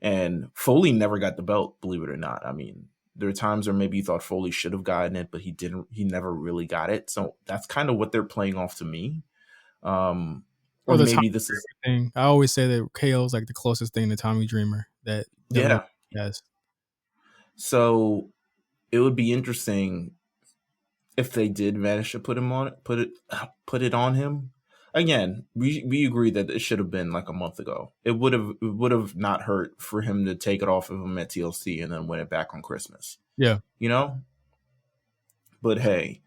And Foley never got the belt, believe it or not. I mean, there are times where maybe you thought Foley should have gotten it, but he didn't. He never really got it. So that's kind of what they're playing off to me. Or maybe this is thing. I always say that KO is like the closest thing to Tommy Dreamer that yes. So it would be interesting if they did manage to put it on him. Again, we agree that it should have been like a month ago. It would have not hurt for him to take it off of him at TLC and then win it back on Christmas. Yeah. But hey,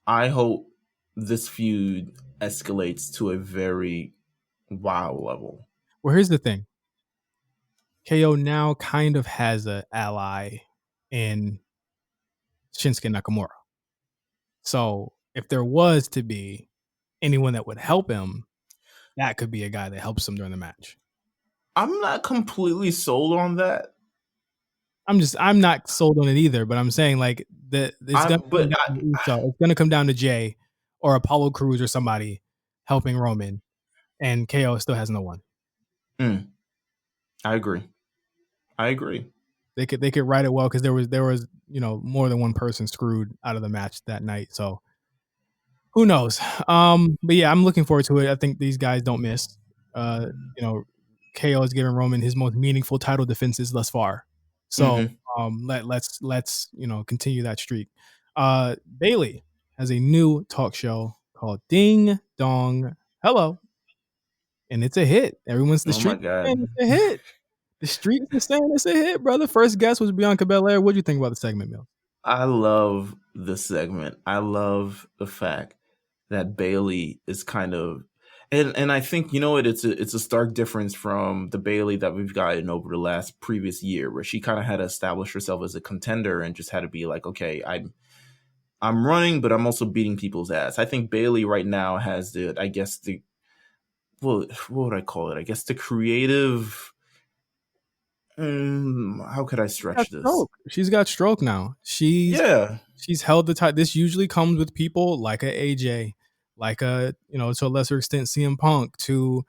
I hope this feud escalates to a very wild level. Well, here's the thing. KO now kind of has an ally in Shinsuke Nakamura. So if there was to be anyone that would help him, that could be a guy that helps him during the match. I'm not completely sold on that. I'm not sold on it either, but I'm saying like it's gonna come down to Jay or Apollo Crews or somebody helping Roman, and KO still has no one. I agree. They could write it well because there was more than one person screwed out of the match that night. So who knows? But yeah, I'm looking forward to it. I think these guys don't miss. KO has given Roman his most meaningful title defenses thus far. So let's continue that streak. Bailey has a new talk show called Ding Dong Hello, and it's a hit. Everyone's the street saying it's a hit. The street is saying it's a hit, brother. First guest was Bianca Belair. What do you think about the segment, Meelz? I love the segment. I love the fact that Bailey is kind of, and I think it's a stark difference from the Bailey that we've gotten over the last previous year, where she kind of had to establish herself as a contender and just had to be like, okay, I'm running, but I'm also beating people's ass. I think Bailey right now has what would I call it? I guess the creative How could I stretch this? She's got stroke now. Yeah, She's held the title. This usually comes with people like a AJ, like a to a lesser extent CM Punk, to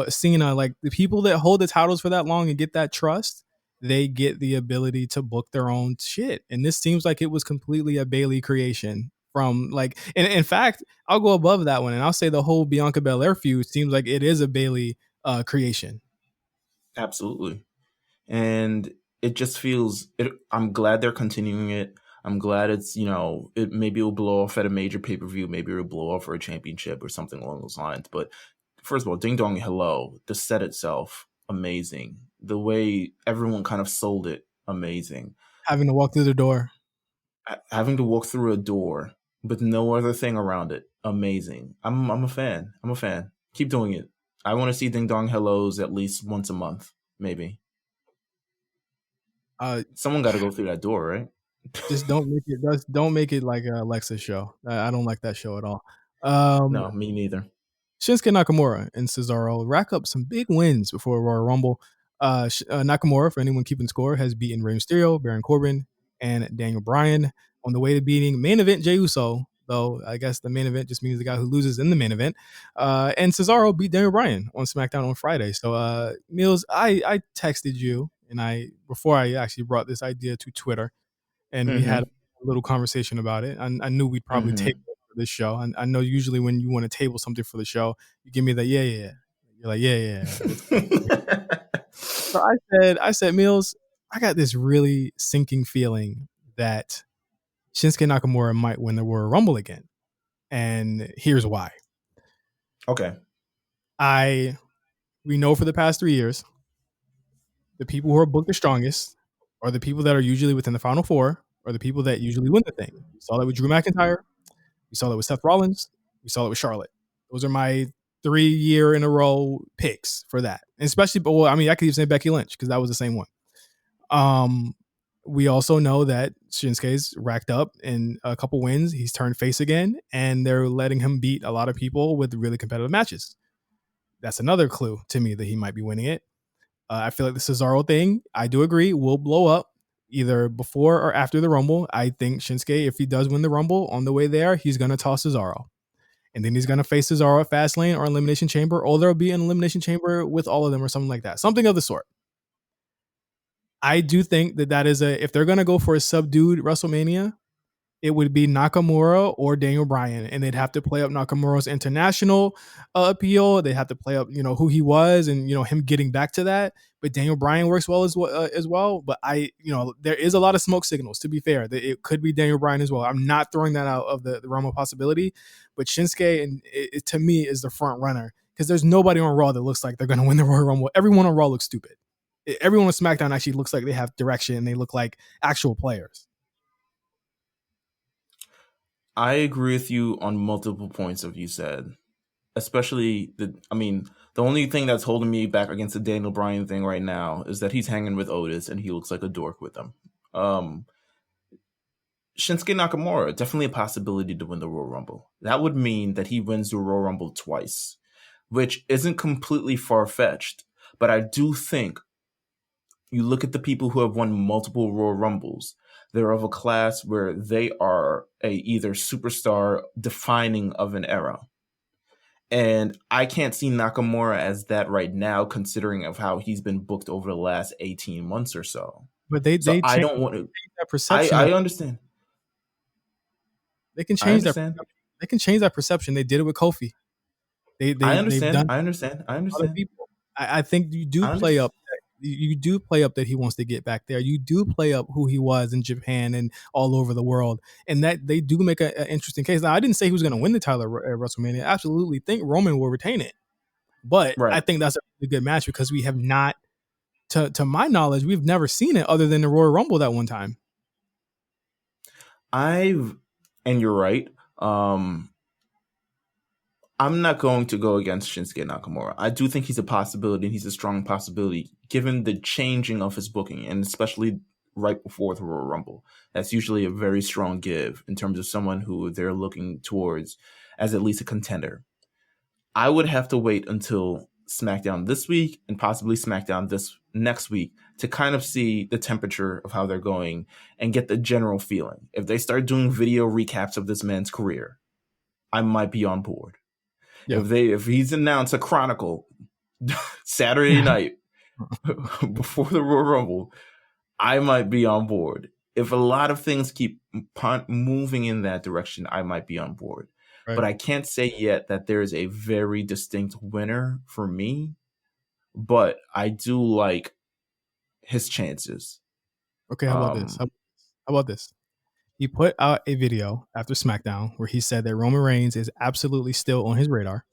Cena. Like the people that hold the titles for that long and get that trust, they get the ability to book their own shit. And this seems like it was completely a Bayley creation. From like, and in fact, I'll go above that one, and I'll say the whole Bianca Belair feud seems like it is a Bayley creation. absolutely. And it just feels. I'm glad they're continuing it. I'm glad it's it maybe it'll blow off at a major pay per view. Maybe it'll blow off for a championship or something along those lines. But first of all, Ding Dong Hello, the set itself, amazing. The way everyone kind of sold it, amazing. Having to walk through the door. Having to walk through a door with no other thing around it, amazing. I'm a fan. I'm a fan. Keep doing it. I want to see Ding Dong Hellos at least once a month, maybe. Someone got to go through that door, right? Just don't make it like a Alexa show. I don't like that show at all. No, me neither. Shinsuke Nakamura and Cesaro rack up some big wins before Royal Rumble. Nakamura, for anyone keeping score, has beaten Rey Mysterio, Baron Corbin, and Daniel Bryan on the way to beating main event Jey Uso. Though I guess the main event just means the guy who loses in the main event. And Cesaro beat Daniel Bryan on SmackDown on Friday. So Meelz, I texted you before I actually brought this idea to Twitter, and we had a little conversation about it. I knew we'd probably table it for this show. And I know usually when you want to table something for the show, you give me the yeah. You're like, yeah. So I said, Meelz, I got this really sinking feeling that Shinsuke Nakamura might win the Royal Rumble again. And here's why. Okay. We know for the past 3 years, the people who are booked the strongest are the people that are usually within the final four, are the people that usually win the thing. We saw that with Drew McIntyre. We saw that with Seth Rollins. We saw that with Charlotte. Those are my 3 year in a row picks for that. And especially, I could even say Becky Lynch because that was the same one. We also know that Shinsuke's racked up in a couple wins. He's turned face again, and they're letting him beat a lot of people with really competitive matches. That's another clue to me that he might be winning it. I feel like the Cesaro thing, I do agree, will blow up either before or after the Rumble. I think Shinsuke, if he does win the Rumble, on the way there, he's going to toss Cesaro. And then he's going to face Cesaro at Fastlane or Elimination Chamber, or there'll be an Elimination Chamber with all of them or something like that. Something of the sort. I do think that is if they're going to go for a subdued WrestleMania, it would be Nakamura or Daniel Bryan, and they'd have to play up Nakamura's international appeal. They'd have to play up, who he was and, him getting back to that. But Daniel Bryan works well as well. But there is a lot of smoke signals, to be fair. It could be Daniel Bryan as well. I'm not throwing that out of the realm of possibility. But Shinsuke, and it, to me, is the front runner because there's nobody on Raw that looks like they're going to win the Royal Rumble. Everyone on Raw looks stupid. Everyone on SmackDown actually looks like they have direction and they look like actual players. I agree with you on multiple points of you said, especially the only thing that's holding me back against the Daniel Bryan thing right now is that he's hanging with Otis and he looks like a dork with them. Shinsuke Nakamura, definitely a possibility to win the Royal Rumble. That would mean that he wins the Royal Rumble twice, which isn't completely far-fetched, but I do think you look at the people who have won multiple Royal Rumbles, they're of a class where they are a either superstar defining of an era. And I can't see Nakamura as that right now, considering of how he's been booked over the last 18 months or so. But I don't want to. That perception. I understand. They can change that. They can change that perception. They did it with Kofi. I understand. I understand. I think you do play up. You do play up that he wants to get back there. You do play up who he was in Japan and all over the world, and that they do make an interesting case. Now, I didn't say he was going to win the title at WrestleMania. I absolutely think Roman will retain it, but I think that's a really good match because we have not, to my knowledge, we've never seen it other than the Royal Rumble that one time. And you're right. I'm not going to go against Shinsuke Nakamura. I do think he's a possibility, and he's a strong possibility, given the changing of his booking, and especially right before the Royal Rumble. That's usually a very strong give in terms of someone who they're looking towards as at least a contender. I would have to wait until SmackDown this week and possibly SmackDown this next week to kind of see the temperature of how they're going and get the general feeling. If they start doing video recaps of this man's career, I might be on board. Yeah. If he's announced a Chronicle Saturday night before the Royal Rumble, I might be on board. If a lot of things keep moving in that direction, I might be on board. Right. But I can't say yet that there is a very distinct winner for me. But I do like his chances. Okay, how about this? How about this? He put out a video after SmackDown where he said that Roman Reigns is absolutely still on his radar.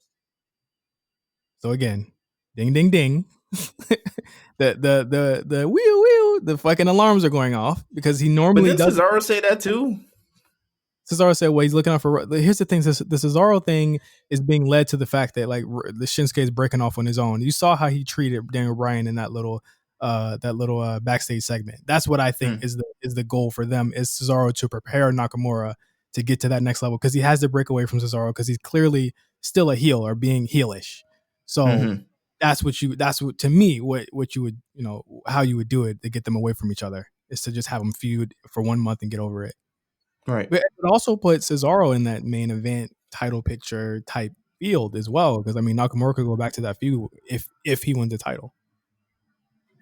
So again, ding, ding, ding. the wheel, the fucking alarms are going off because he normally does. Cesaro say that too. Cesaro said, well, he's looking out for. Here's the thing: the Cesaro thing is being led to the fact that like the Shinsuke is breaking off on his own. You saw how he treated Daniel Bryan in that little backstage segment. That's what I think is the goal for them, is Cesaro to prepare Nakamura to get to that next level, because he has to break away from Cesaro because he's clearly still a heel or being heelish. So that's what to me what you would, how you would do it to get them away from each other, is to just have them feud for 1 month and get over it. Right. But it also put Cesaro in that main event title picture type field as well, because I mean Nakamura could go back to that feud if he wins the title.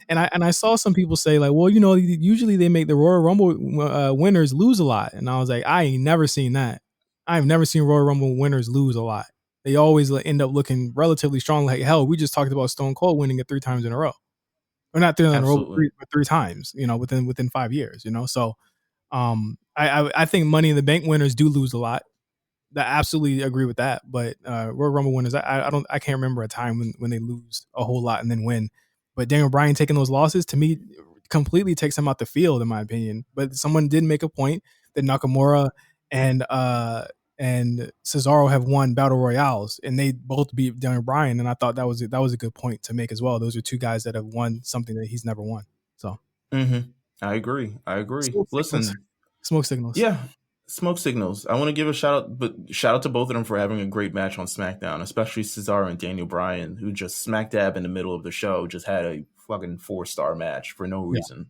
And I saw some people say like, well, usually they make the Royal Rumble winners lose a lot, and I was like, I ain't never seen that. I've never seen Royal Rumble winners lose a lot. They always end up looking relatively strong. Like hell, we just talked about Stone Cold winning it 3 times in a row, or not 3 times in a row, but 3 times. Within 5 years. So. I think Money in the Bank winners do lose a lot. I absolutely agree with that. But Royal Rumble winners, I can't remember a time when they lose a whole lot and then win. But Daniel Bryan taking those losses, to me, completely takes him out the field, in my opinion. But someone did make a point that Nakamura and Cesaro have won battle royales, and they both beat Daniel Bryan. And I thought that was a good point to make as well. Those are 2 guys that have won something that he's never won. So. I agree. Listen, smoke signals. Yeah, smoke signals. I want to give a shout out to both of them for having a great match on SmackDown, especially Cesaro and Daniel Bryan, who just smack dab in the middle of the show just had a fucking 4-star match for no reason. Yeah.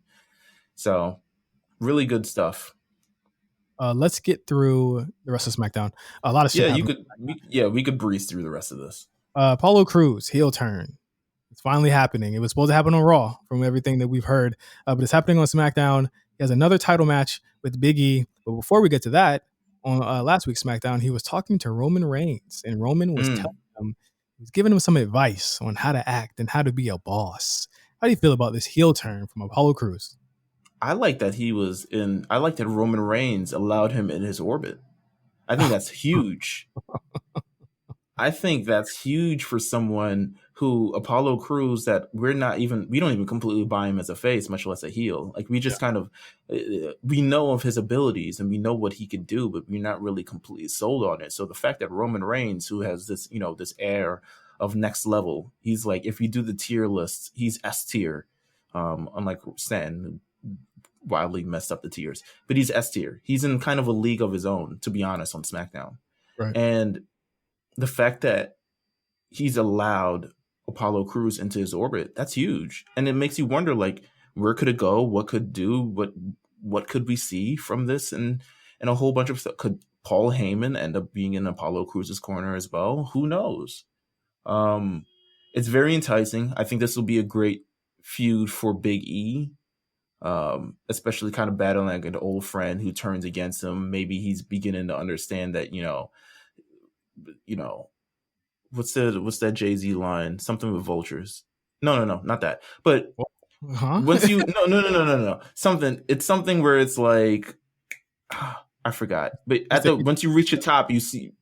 So, really good stuff. Let's get through the rest of SmackDown. A lot of shit. We could breeze through the rest of this. Apollo Crews heel turn. It's finally happening. It was supposed to happen on Raw from everything that we've heard, but it's happening on SmackDown. He has another title match with Big E. But before we get to that, on last week's SmackDown, he was talking to Roman Reigns, and Roman was telling him, he was giving him some advice on how to act and how to be a boss. How do you feel about this heel turn from Apollo Crews? I like that Roman Reigns allowed him in his orbit. I think that's huge. I think that's huge for someone who Apollo Crews, that we don't even completely buy him as a face, much less a heel. Like we just kind of, we know of his abilities and we know what he can do, but we're not really completely sold on it. So the fact that Roman Reigns, who has this, this air of next level, he's like, if you do the tier list, he's S tier, unlike Stan, wildly messed up the tiers, but he's S tier. He's in kind of a league of his own, to be honest, on SmackDown. Right. And the fact that he's allowed Apollo Crews into his orbit, that's huge. And it makes you wonder, like, where could it go? What could do? What could we see from this? And a whole bunch of stuff. Could Paul Heyman end up being in Apollo Crews' corner as well? Who knows? It's very enticing. I think this will be a great feud for Big E, especially kind of battling like an old friend who turns against him. Maybe he's beginning to understand that, what's that Jay-Z line? Something with vultures. No, not that. But once you no. It's something where it's like I forgot. But once you reach the top, you see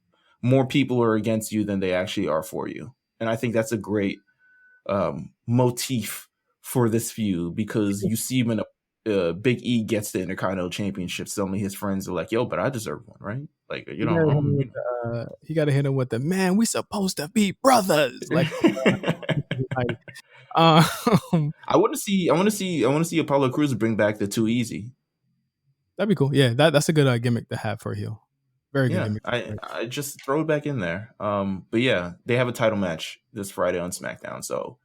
more people are against you than they actually are for you. And I think that's a great motif for this feud, because you see when Big E gets the Intercontinental Championship, suddenly his friends are like, yo, but I deserve one, right? Like, he got to hit him with the, man, we supposed to be brothers. Like, I want to see Apollo Crews bring back the Too Easy. That'd be cool. Yeah, that's a good gimmick to have for a heel. Very good Yeah, gimmick. I just throw it back in there. But yeah, they have a title match this Friday on SmackDown, so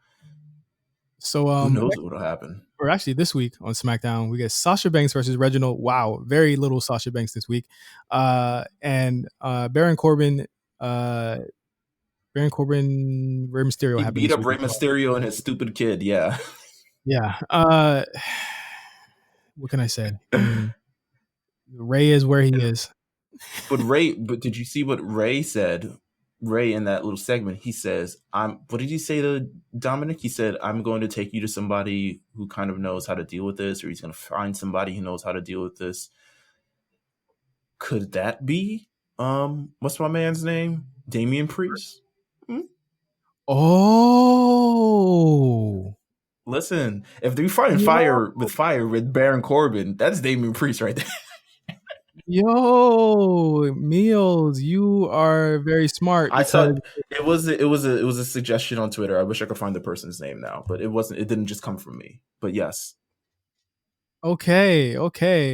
So who knows what'll happen. or actually this week on SmackDown, we get Sasha Banks versus Reginald. Wow, very little Sasha Banks this week. And Baron Corbin, Rey Mysterio He happened beat this up week. Rey Mysterio and his stupid kid. Yeah. Yeah. What can I say? I mean, Ray is where he is. But did you see what Ray said? Ray in that little segment, he says, what did he say to Dominic? He said, I'm going to take you to somebody who kind of knows how to deal with this, or he's going to find somebody who knows how to deal with this. Could that be, what's my man's name? Damian Priest? Oh. Listen, if they find fire with Baron Corbin, that's Damian Priest right there. Yo, Meelz, you are very smart. I saw it was a suggestion on Twitter. I wish I could find the person's name now, but it didn't just come from me. But yes. Okay.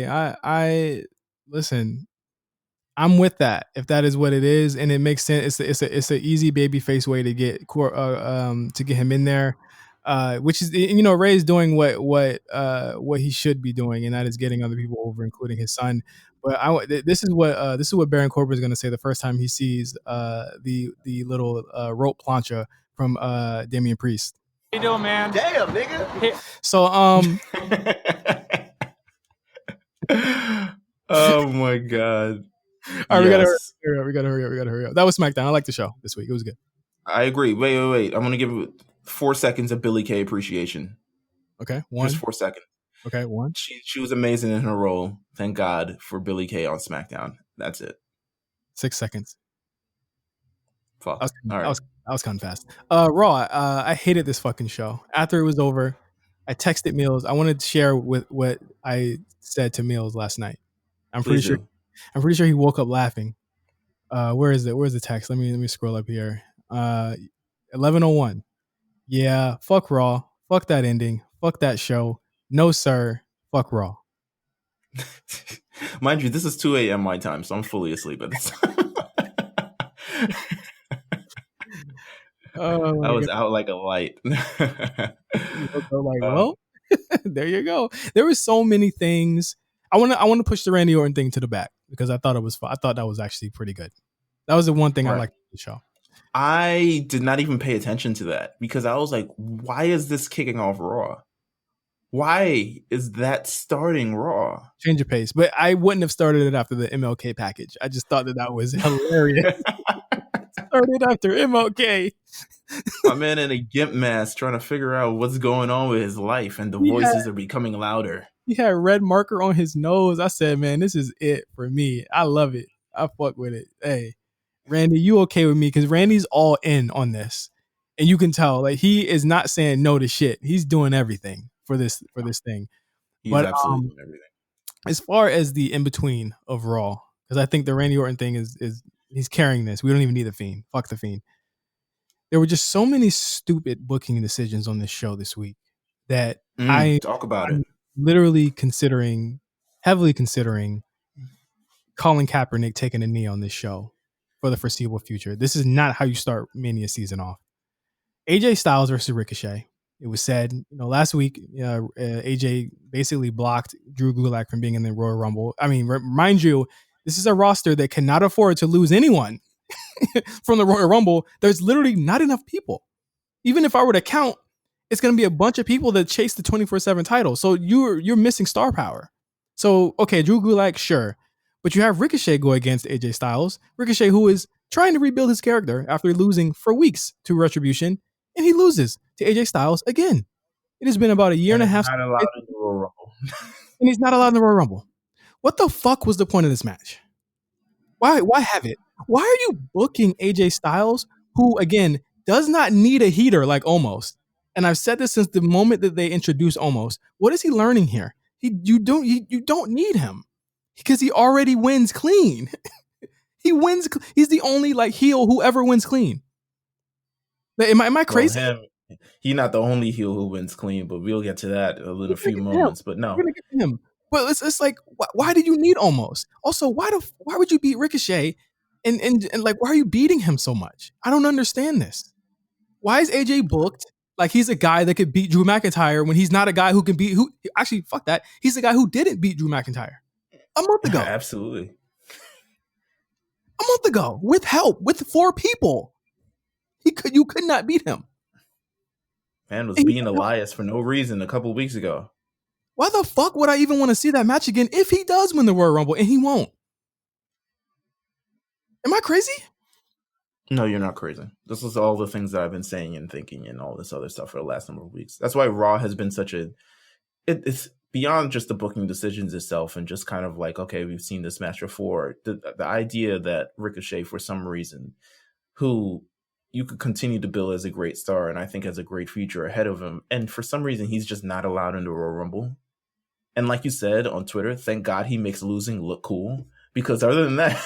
I listen. I'm with that if that is what it is, and it makes sense. It's a easy babyface way to get him in there, which is Ray's doing what he should be doing, and that is getting other people over, including his son. But this is what Baron Corbin is going to say the first time he sees the little rope plancha from Damian Priest. How you doing, man? Damn, nigga. So oh my god. All right, yes. We gotta hurry up. That was SmackDown. I like the show this week. It was good. I agree. Wait. I'm gonna give it 4 seconds of Billie Kay appreciation. Okay, one. Just 4 seconds. Okay, one. She was amazing in her role. Thank God for Billie Kay on SmackDown. That's it. 6 seconds. Fuck. All right. I was kind of fast. Raw. I hated this fucking show. After it was over, I texted Meelz. I wanted to share with what I said to Meelz last night. I'm pretty sure he woke up laughing. Where is it? Where's the text? Let me scroll up here. 11:01. Yeah, fuck Raw. Fuck that ending. Fuck that show. No sir. Fuck Raw. Mind you, this is 2 a.m. my time, so I'm fully asleep at this time. I was out like a light. Well, there you go. There were so many things. I want to push the Randy Orton thing to the back because I thought it was fun. I thought that was actually pretty good. That was the one thing I liked about the show. I did not even pay attention to that because I was like, why is this kicking off Raw? Why is that starting Raw? Change of pace. But I wouldn't have started it after the MLK package. I just thought that was hilarious. Started after MLK. My man in a gimp mask trying to figure out what's going on with his life, and the voices are becoming louder. He had a red marker on his nose. I said, man, this is it for me. I love it. I fuck with it. Hey, Randy, you okay with me? Because Randy's all in on this. And you can tell, like, he is not saying no to shit. He's doing everything for this thing. He's absolutely doing everything. As far as the in-between of Raw, because I think the Randy Orton thing is he's carrying this. We don't even need the Fiend. Fuck the Fiend. There were just so many stupid booking decisions on this show this week that I'm literally heavily considering Colin Kaepernick taking a knee on this show for the foreseeable future. This is not how you start Mania season off. AJ Styles versus Ricochet. It was said, last week, AJ basically blocked Drew Gulak from being in the Royal Rumble. I mean, mind you, this is a roster that cannot afford to lose anyone from the Royal Rumble. There's literally not enough people. Even if I were to count, it's going to be a bunch of people that chase the 24/7 title. So you're missing star power. So, okay, Drew Gulak, sure. But you have Ricochet go against AJ Styles. Ricochet, who is trying to rebuild his character after losing for weeks to Retribution, and he loses to AJ Styles again. It has been about a year and a half. Not allowed in the Royal Rumble. And he's not allowed in the Royal Rumble. What the fuck was the point of this match? Why have it? Why are you booking AJ Styles, who, again, does not need a heater like Omos? And I've said this since the moment that they introduced Omos. What is he learning here? You don't need him because he already wins clean. He wins. He's the only heel who ever wins clean. Am I crazy? Well, he's not the only heel who wins clean, but we'll get to that in a few moments. But no, we're gonna get to him. But it's like, why did you need Almost? Also, why would you beat Ricochet? And like, why are you beating him so much? I don't understand this. Why is AJ booked like he's a guy that could beat Drew McIntyre when he's not a guy who can beat who? Actually, fuck that. He's a guy who didn't beat Drew McIntyre a month ago. Absolutely. A month ago, with help, with 4 people. You could not beat him. Man was being Elias for no reason a couple of weeks ago. Why the fuck would I even want to see that match again if he does win the Royal Rumble and he won't? Am I crazy? No, you're not crazy. This is all the things that I've been saying and thinking and all this other stuff for the last number of weeks. That's why Raw has been such a... It's beyond just the booking decisions itself and just kind of like, okay, we've seen this match before. The idea that Ricochet, for some reason, who you could continue to build as a great star and I think has a great future ahead of him, and for some reason he's just not allowed into Royal Rumble. And like you said on Twitter, thank God he makes losing look cool, because other than that,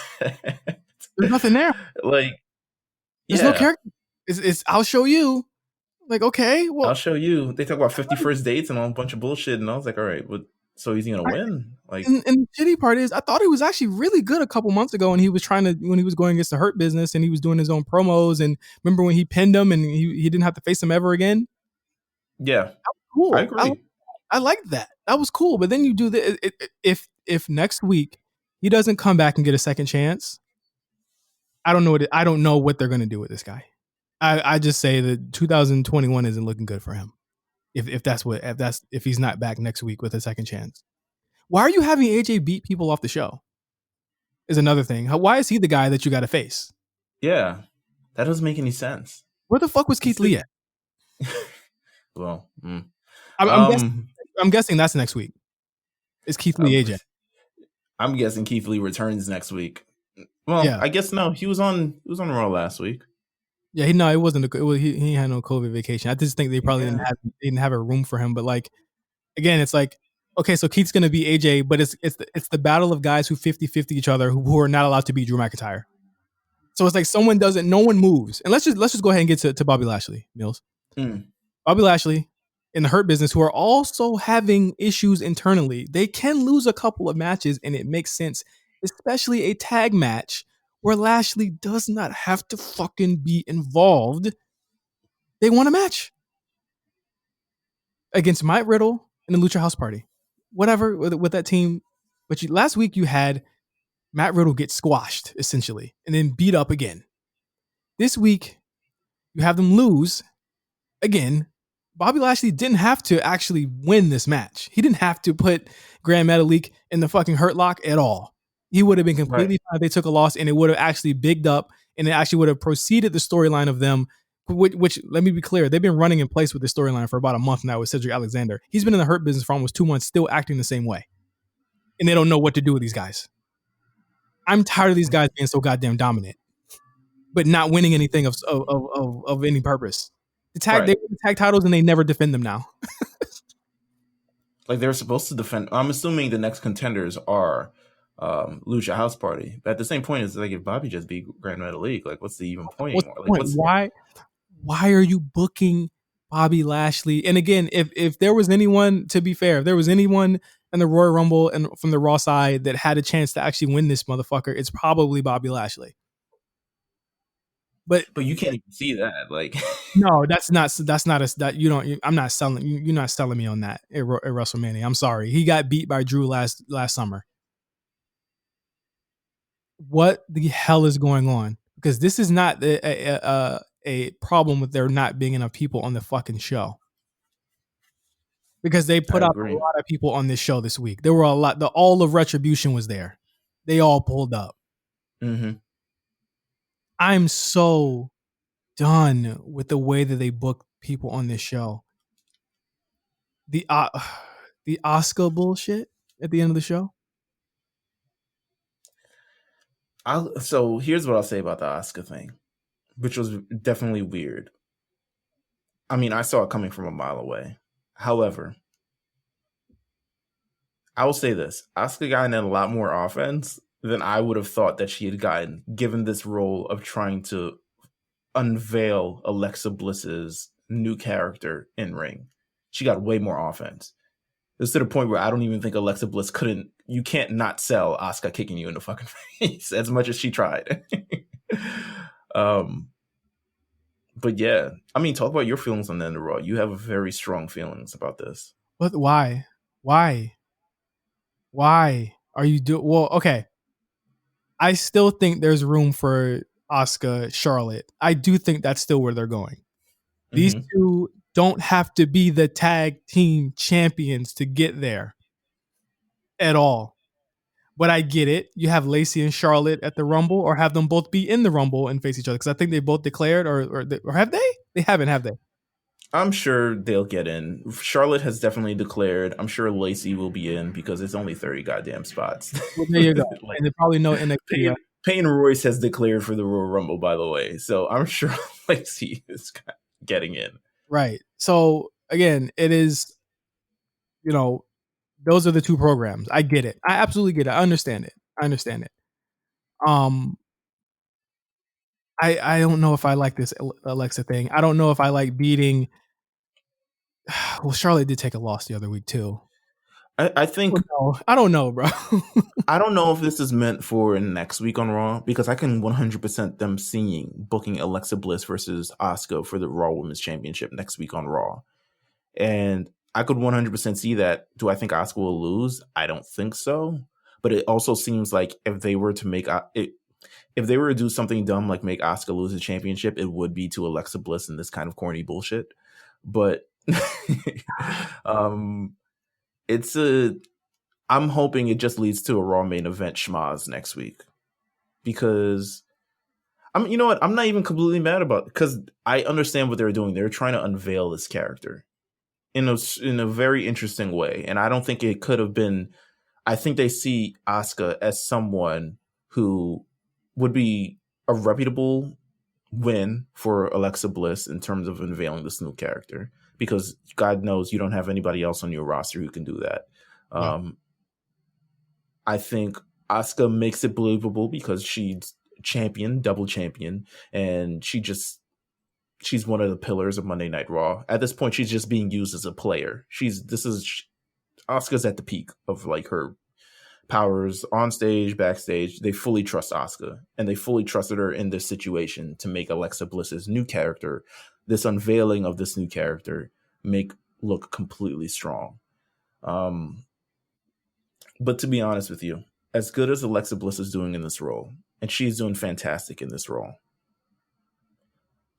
there's nothing there. Like, there's no character. It's I'll show you. Like, okay, well, I'll show you. They talk about 51st dates and all a bunch of bullshit, and I was like, all right, but so he's gonna win? Like, and the shitty part is, I thought he was actually really good a couple months ago, and he was when he was going against the Hurt Business, and he was doing his own promos. And remember when he pinned him, and he didn't have to face him ever again? Yeah, that was cool. I agree. I liked that. That was cool. But then you do the if next week he doesn't come back and get a second chance, I don't know what they're gonna do with this guy. I just say that 2021 isn't looking good for him. If he's not back next week with a second chance. Why are you having AJ beat people off the show? Is another thing. Why is he the guy that you got to face? Yeah, that doesn't make any sense. Where the fuck was Keith Lee at? Well, I'm guessing that's next week. Is Keith Lee AJ? I'm guessing Keith Lee returns next week. Well, yeah. I guess no. He was on Raw last week. Yeah, it wasn't. He had no COVID vacation. I just think they probably didn't have a room for him. But like, again, it's like, okay, so Keith's gonna be AJ, but it's the battle of guys who 50-50 each other who are not allowed to beat Drew McIntyre. So it's like no one moves. And let's just go ahead and get to Bobby Lashley, Meelz. Bobby Lashley in the Hurt Business, who are also having issues internally. They can lose a couple of matches, and it makes sense, especially a tag match where Lashley does not have to fucking be involved. They won a match against Matt Riddle and the Lucha House Party. Whatever with that team. But last week you had Matt Riddle get squashed, essentially, and then beat up again. This week, you have them lose again. Bobby Lashley didn't have to actually win this match. He didn't have to put Grand Metalik in the fucking Hurt Lock at all. He would have been completely fine if they took a loss, and it would have actually bigged up, and it actually would have proceeded the storyline of them, which, let me be clear, they've been running in place with this storyline for about a month now with Cedric Alexander. He's been in the Hurt Business for almost 2 months, still acting the same way. And they don't know what to do with these guys. I'm tired of these guys being so goddamn dominant, but not winning anything of any purpose. They win the tag titles, and they never defend them now. Like, they're supposed to defend. I'm assuming the next contenders are Lucha House Party. But at the same point, it's like, if Bobby just beat Grand Metalik, like, what's the even point anymore? Why are you booking Bobby Lashley? And again, if there was anyone, to be fair, if there was anyone in the Royal Rumble and from the Raw side that had a chance to actually win this motherfucker, it's probably Bobby Lashley. But you can't even see that. Like, no, I'm not selling. You're not selling me on that at WrestleMania. I'm sorry. He got beat by Drew last summer. What the hell is going on? Because this is not a problem with there not being enough people on the fucking show. Because they put out a lot of people on this show this week. There were a lot. All of Retribution was there. They all pulled up. Mm-hmm. I'm so done with the way that they book people on this show. The Asuka bullshit at the end of the show. So here's what I'll say about the Asuka thing, which was definitely weird. I mean, I saw it coming from a mile away. However, I will say this. Asuka got in a lot more offense than I would have thought that she had gotten, given this role of trying to unveil Alexa Bliss's new character in ring. She got way more offense. It's to the point where I don't even think Alexa Bliss you can't not sell Asuka kicking you in the fucking face as much as she tried. But yeah, I mean, talk about your feelings on the end of Raw. You have very strong feelings about this. But why? Why are you well, okay. I still think there's room for Asuka, Charlotte. I do think that's still where they're going. These two don't have to be the tag team champions to get there at all. But I get it. You have Lacey and Charlotte at the Rumble, or have them both be in the Rumble and face each other. Because I think they both declared, or have they? They haven't, have they? I'm sure they'll get in. Charlotte has definitely declared. I'm sure Lacey will be in because it's only 30 goddamn spots. Well, there you go. Like, and they probably know NXT. Peyton Royce has declared for the Royal Rumble, by the way. So I'm sure Lacey is getting in. Right. So again, it is, those are the two programs. I get it. I absolutely get it. I understand it. I don't know if I like this Alexa thing. I don't know if I like beating. Well, Charlotte did take a loss the other week too. I think I don't know, bro. I don't know if this is meant for next week on Raw, because I can 100% them booking Alexa Bliss versus Asuka for the Raw Women's Championship next week on Raw, and I could 100% see that. Do I think Asuka will lose? I don't think so. But it also seems like if they were to do something dumb like make Asuka lose the championship, it would be to Alexa Bliss in this kind of corny bullshit. But I'm hoping it just leads to a Raw main event schmaz next week, because you know what? I'm not even completely mad about it, because I understand what they're doing. They're trying to unveil this character in a very interesting way, and I don't think it could have been. I think they see Asuka as someone who would be a reputable win for Alexa Bliss in terms of unveiling this new character, because God knows you don't have anybody else on your roster who can do that. Yeah. I think Asuka makes it believable because she's double champion, and she's one of the pillars of Monday Night Raw. At this point, she's just being used as a player. Asuka's at the peak of like her powers on stage, backstage. They fully trust Asuka, and they fully trusted her in this situation to make Alexa Bliss's new character, this unveiling of this new character, look completely strong. But to be honest with you, as good as Alexa Bliss is doing in this role, and she's doing fantastic in this role,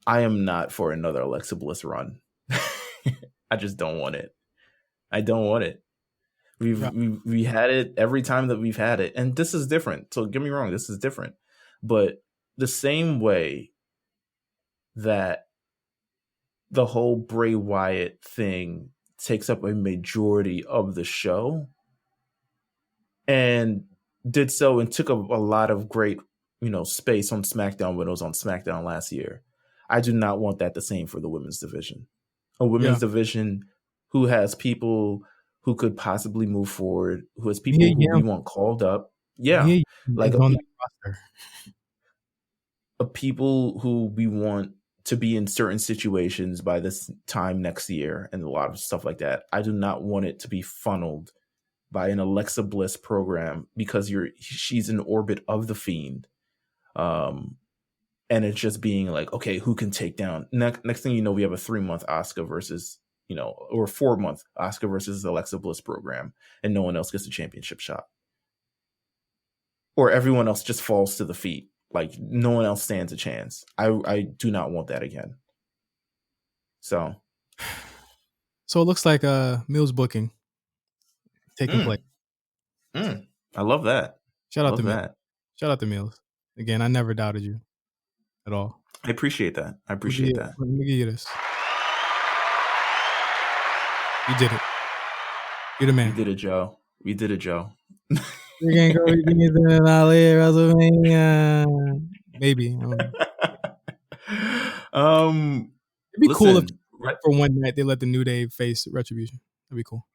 I am not for another Alexa Bliss run. I just don't want it. I don't want it. We had it every time that we've had it, and this is different. So get me wrong, this is different. But the same way that the whole Bray Wyatt thing takes up a majority of the show, and did so and took up a lot of great, space on SmackDown when it was on SmackDown last year, I do not want that the same for the women's division. A women's division who has people who could possibly move forward, who has people who we want called up. Yeah. Like a people who we want to be in certain situations by this time next year, and a lot of stuff like that. I do not want it to be funneled by an Alexa Bliss program, because she's in orbit of the Fiend. And it's just being like, okay, who can take down? Next thing you know, we have a 3-month Asuka versus, or 4-month Asuka versus Alexa Bliss program, and no one else gets a championship shot. Or everyone else just falls to the feet. Like, no one else stands a chance. I do not want that again. So it looks like Meelz booking taking place. I love that. Shout out to Meelz. Shout out to Meelz. Again, I never doubted you at all. I appreciate that. Let me give you this. You did it. You're the man. You did it, Joe. We're gonna go to Wrestlemania. Maybe. It'd be cool if for one night they let the New Day face Retribution. That'd be cool.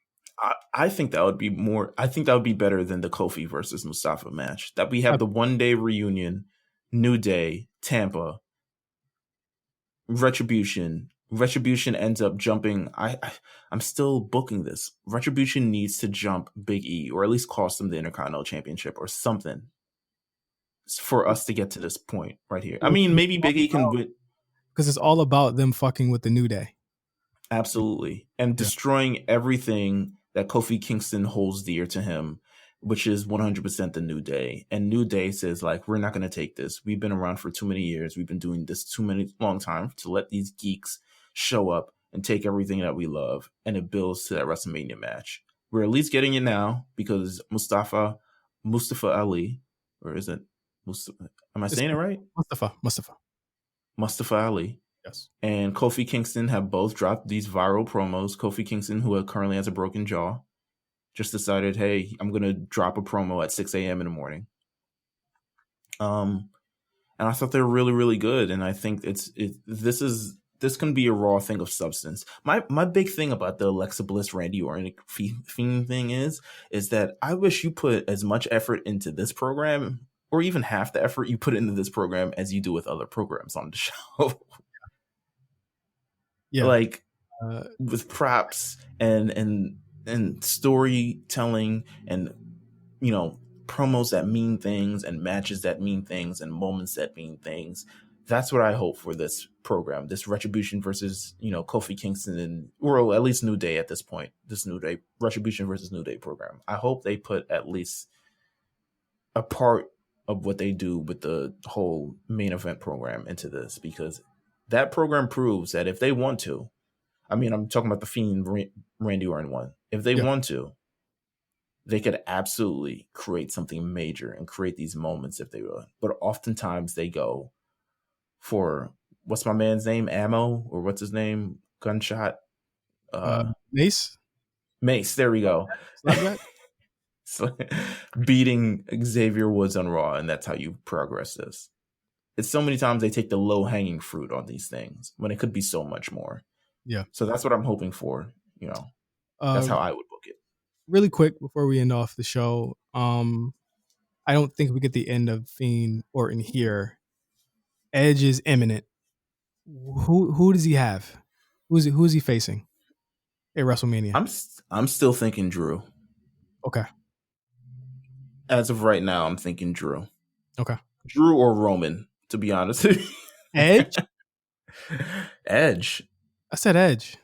I think that would be more. I think that would be better than the Kofi versus Mustafa match. That we have the 1-day reunion, New Day, Tampa, Retribution Retribution ends up jumping. I'm still booking this. Retribution needs to jump Big E, or at least cost them the Intercontinental Championship or something, for us to get to this point right here. I mean, maybe Big E can win, because it's all about them fucking with the New Day. Absolutely, and destroying everything that Kofi Kingston holds dear to him, which is 100% the New Day. And New Day says, like, we're not going to take this. We've been around for too many years. We've been doing this long time to let these geeks show up and take everything that we love. And it builds to that WrestleMania match. We're at least getting it now because Mustafa Ali, or is it Mustafa? Am I saying it right? Mustafa Ali. Yes. And Kofi Kingston have both dropped these viral promos. Kofi Kingston, who currently has a broken jaw, just decided, hey, I'm going to drop a promo at 6 a.m. in the morning. And I thought they were really, really good. And I think this can be a Raw thing of substance. My big thing about the Alexa Bliss, Randy Orton Fiend thing is that I wish you put as much effort into this program, or even half the effort you put into this program, as you do with other programs on the show. Yeah. Like with props and storytelling and, you know, promos that mean things and matches that mean things and moments that mean things. That's what I hope for this program, this Retribution versus, you know, Kofi Kingston and, or at least New Day at this point, this New Day, Retribution versus New Day program. I hope they put at least a part of what they do with the whole main event program into this, because that program proves that if they want to, I mean, I'm talking about the Fiend Randy Orton one. If they want to, they could absolutely create something major and create these moments if they would. But oftentimes they go for, what's my man's name? Ammo, or what's his name? Gunshot. Mace. There we go. Beating Xavier Woods on Raw, and that's how you progress this. It's so many times they take the low-hanging fruit on these things when it could be so much more. Yeah. So that's what I'm hoping for. You know, that's how I would book it. Really quick before we end off the show, I don't think we get the end of Fiend Orton here. Edge is imminent. Who does he have? Who is he facing at WrestleMania? I'm still thinking Drew. Okay. As of right now, I'm thinking Drew. Okay. Drew or Roman, to be honest. Edge? Edge. I said Edge.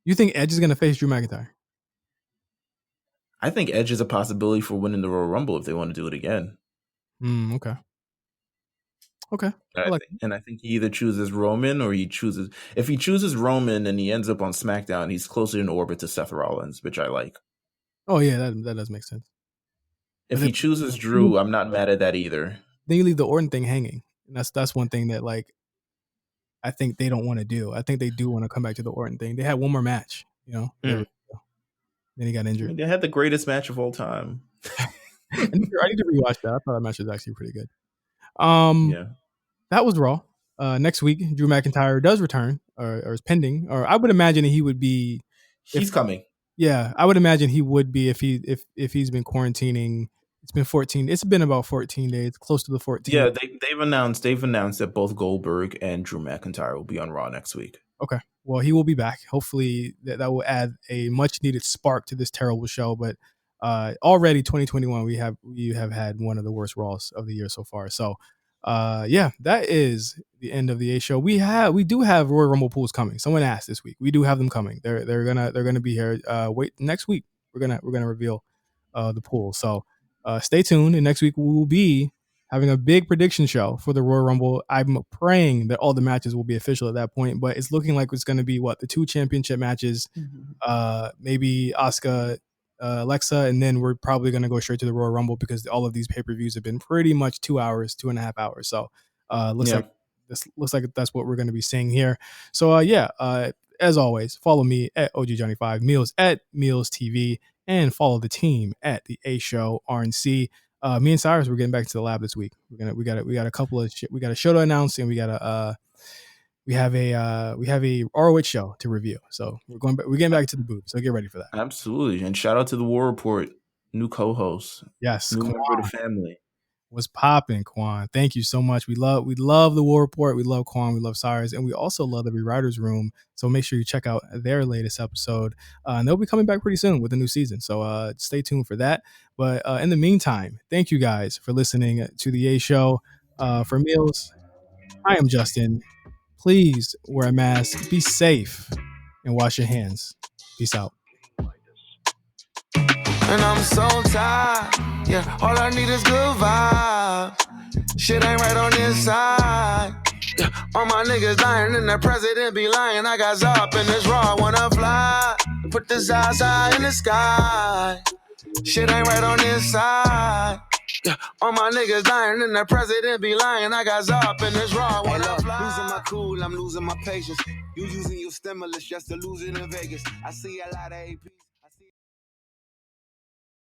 You think Edge is going to face Drew McIntyre? I think Edge is a possibility for winning the Royal Rumble if they want to do it again. Okay. I think he either chooses Roman or if he chooses Roman and he ends up on SmackDown, he's closer in orbit to Seth Rollins, which I like. Oh yeah, that does make sense. If he chooses Drew, I'm not mad at that either. Then you leave the Orton thing hanging. And that's one thing that, like, I think they don't want to do. I think they do want to come back to the Orton thing. They had one more match, you know. Then he got injured. I mean, they had the greatest match of all time. I need to rewatch that. I thought that match was actually pretty good. That was Raw. Next week, Drew McIntyre does return, or is pending, or I would imagine he would be. He's coming. Yeah, I would imagine he would be if he's been quarantining. It's been about 14 days, close to the 14. Yeah, they've announced that both Goldberg and Drew McIntyre will be on Raw next week. Okay. Well, he will be back. Hopefully that will add a much needed spark to this terrible show. But already 2021, we have had one of the worst Raws of the year so far. So that is the end of the A show. We do have Royal Rumble pools coming. Someone asked this week. We do have them coming. They're gonna be here. Wait, next week we're gonna reveal the pool. So stay tuned. And next week we will be having a big prediction show for the Royal Rumble. I'm praying that all the matches will be official at that point, but it's looking like it's going to be the 2 championship matches, maybe Asuka, Alexa, and then we're probably going to go straight to the Royal Rumble because all of these pay-per-views have been pretty much 2.5 hours. So looks like that's what we're going to be seeing here. So as always, follow me at OG Johnny 5, Meelz at Meelz TV, and follow the team at the A Show RNC. Me and Cyrus, we're getting back to the lab this week. We got a couple of we got a show to announce, and we have a ROH show to review. So we're getting back to the booth. So get ready for that. Absolutely, and shout out to the War Report, new co-host. Yes, new member of the family. What's popping, Quan? Thank you so much. We love the War Report. We love Quan. We love Cyrus, and we also love the Rewriters Room. So make sure you check out their latest episode, and they'll be coming back pretty soon with a new season. So stay tuned for that. But in the meantime, thank you guys for listening to the A Show. For Meelz, I am Justin. Please wear a mask, be safe, and wash your hands. Peace out. And I'm so tired, yeah, all I need is good vibes. Shit ain't right on this side, yeah, all my niggas dying and the president be lying. I got Zop in this raw, wanna fly, put the Zaza in the sky. Shit ain't right on this side, yeah, all my niggas dying and the president be lying. I got Zop in this raw, wanna fly. Losing my cool, I'm losing my patience. You using your stimulus just to lose it in Vegas. I see a lot of APs.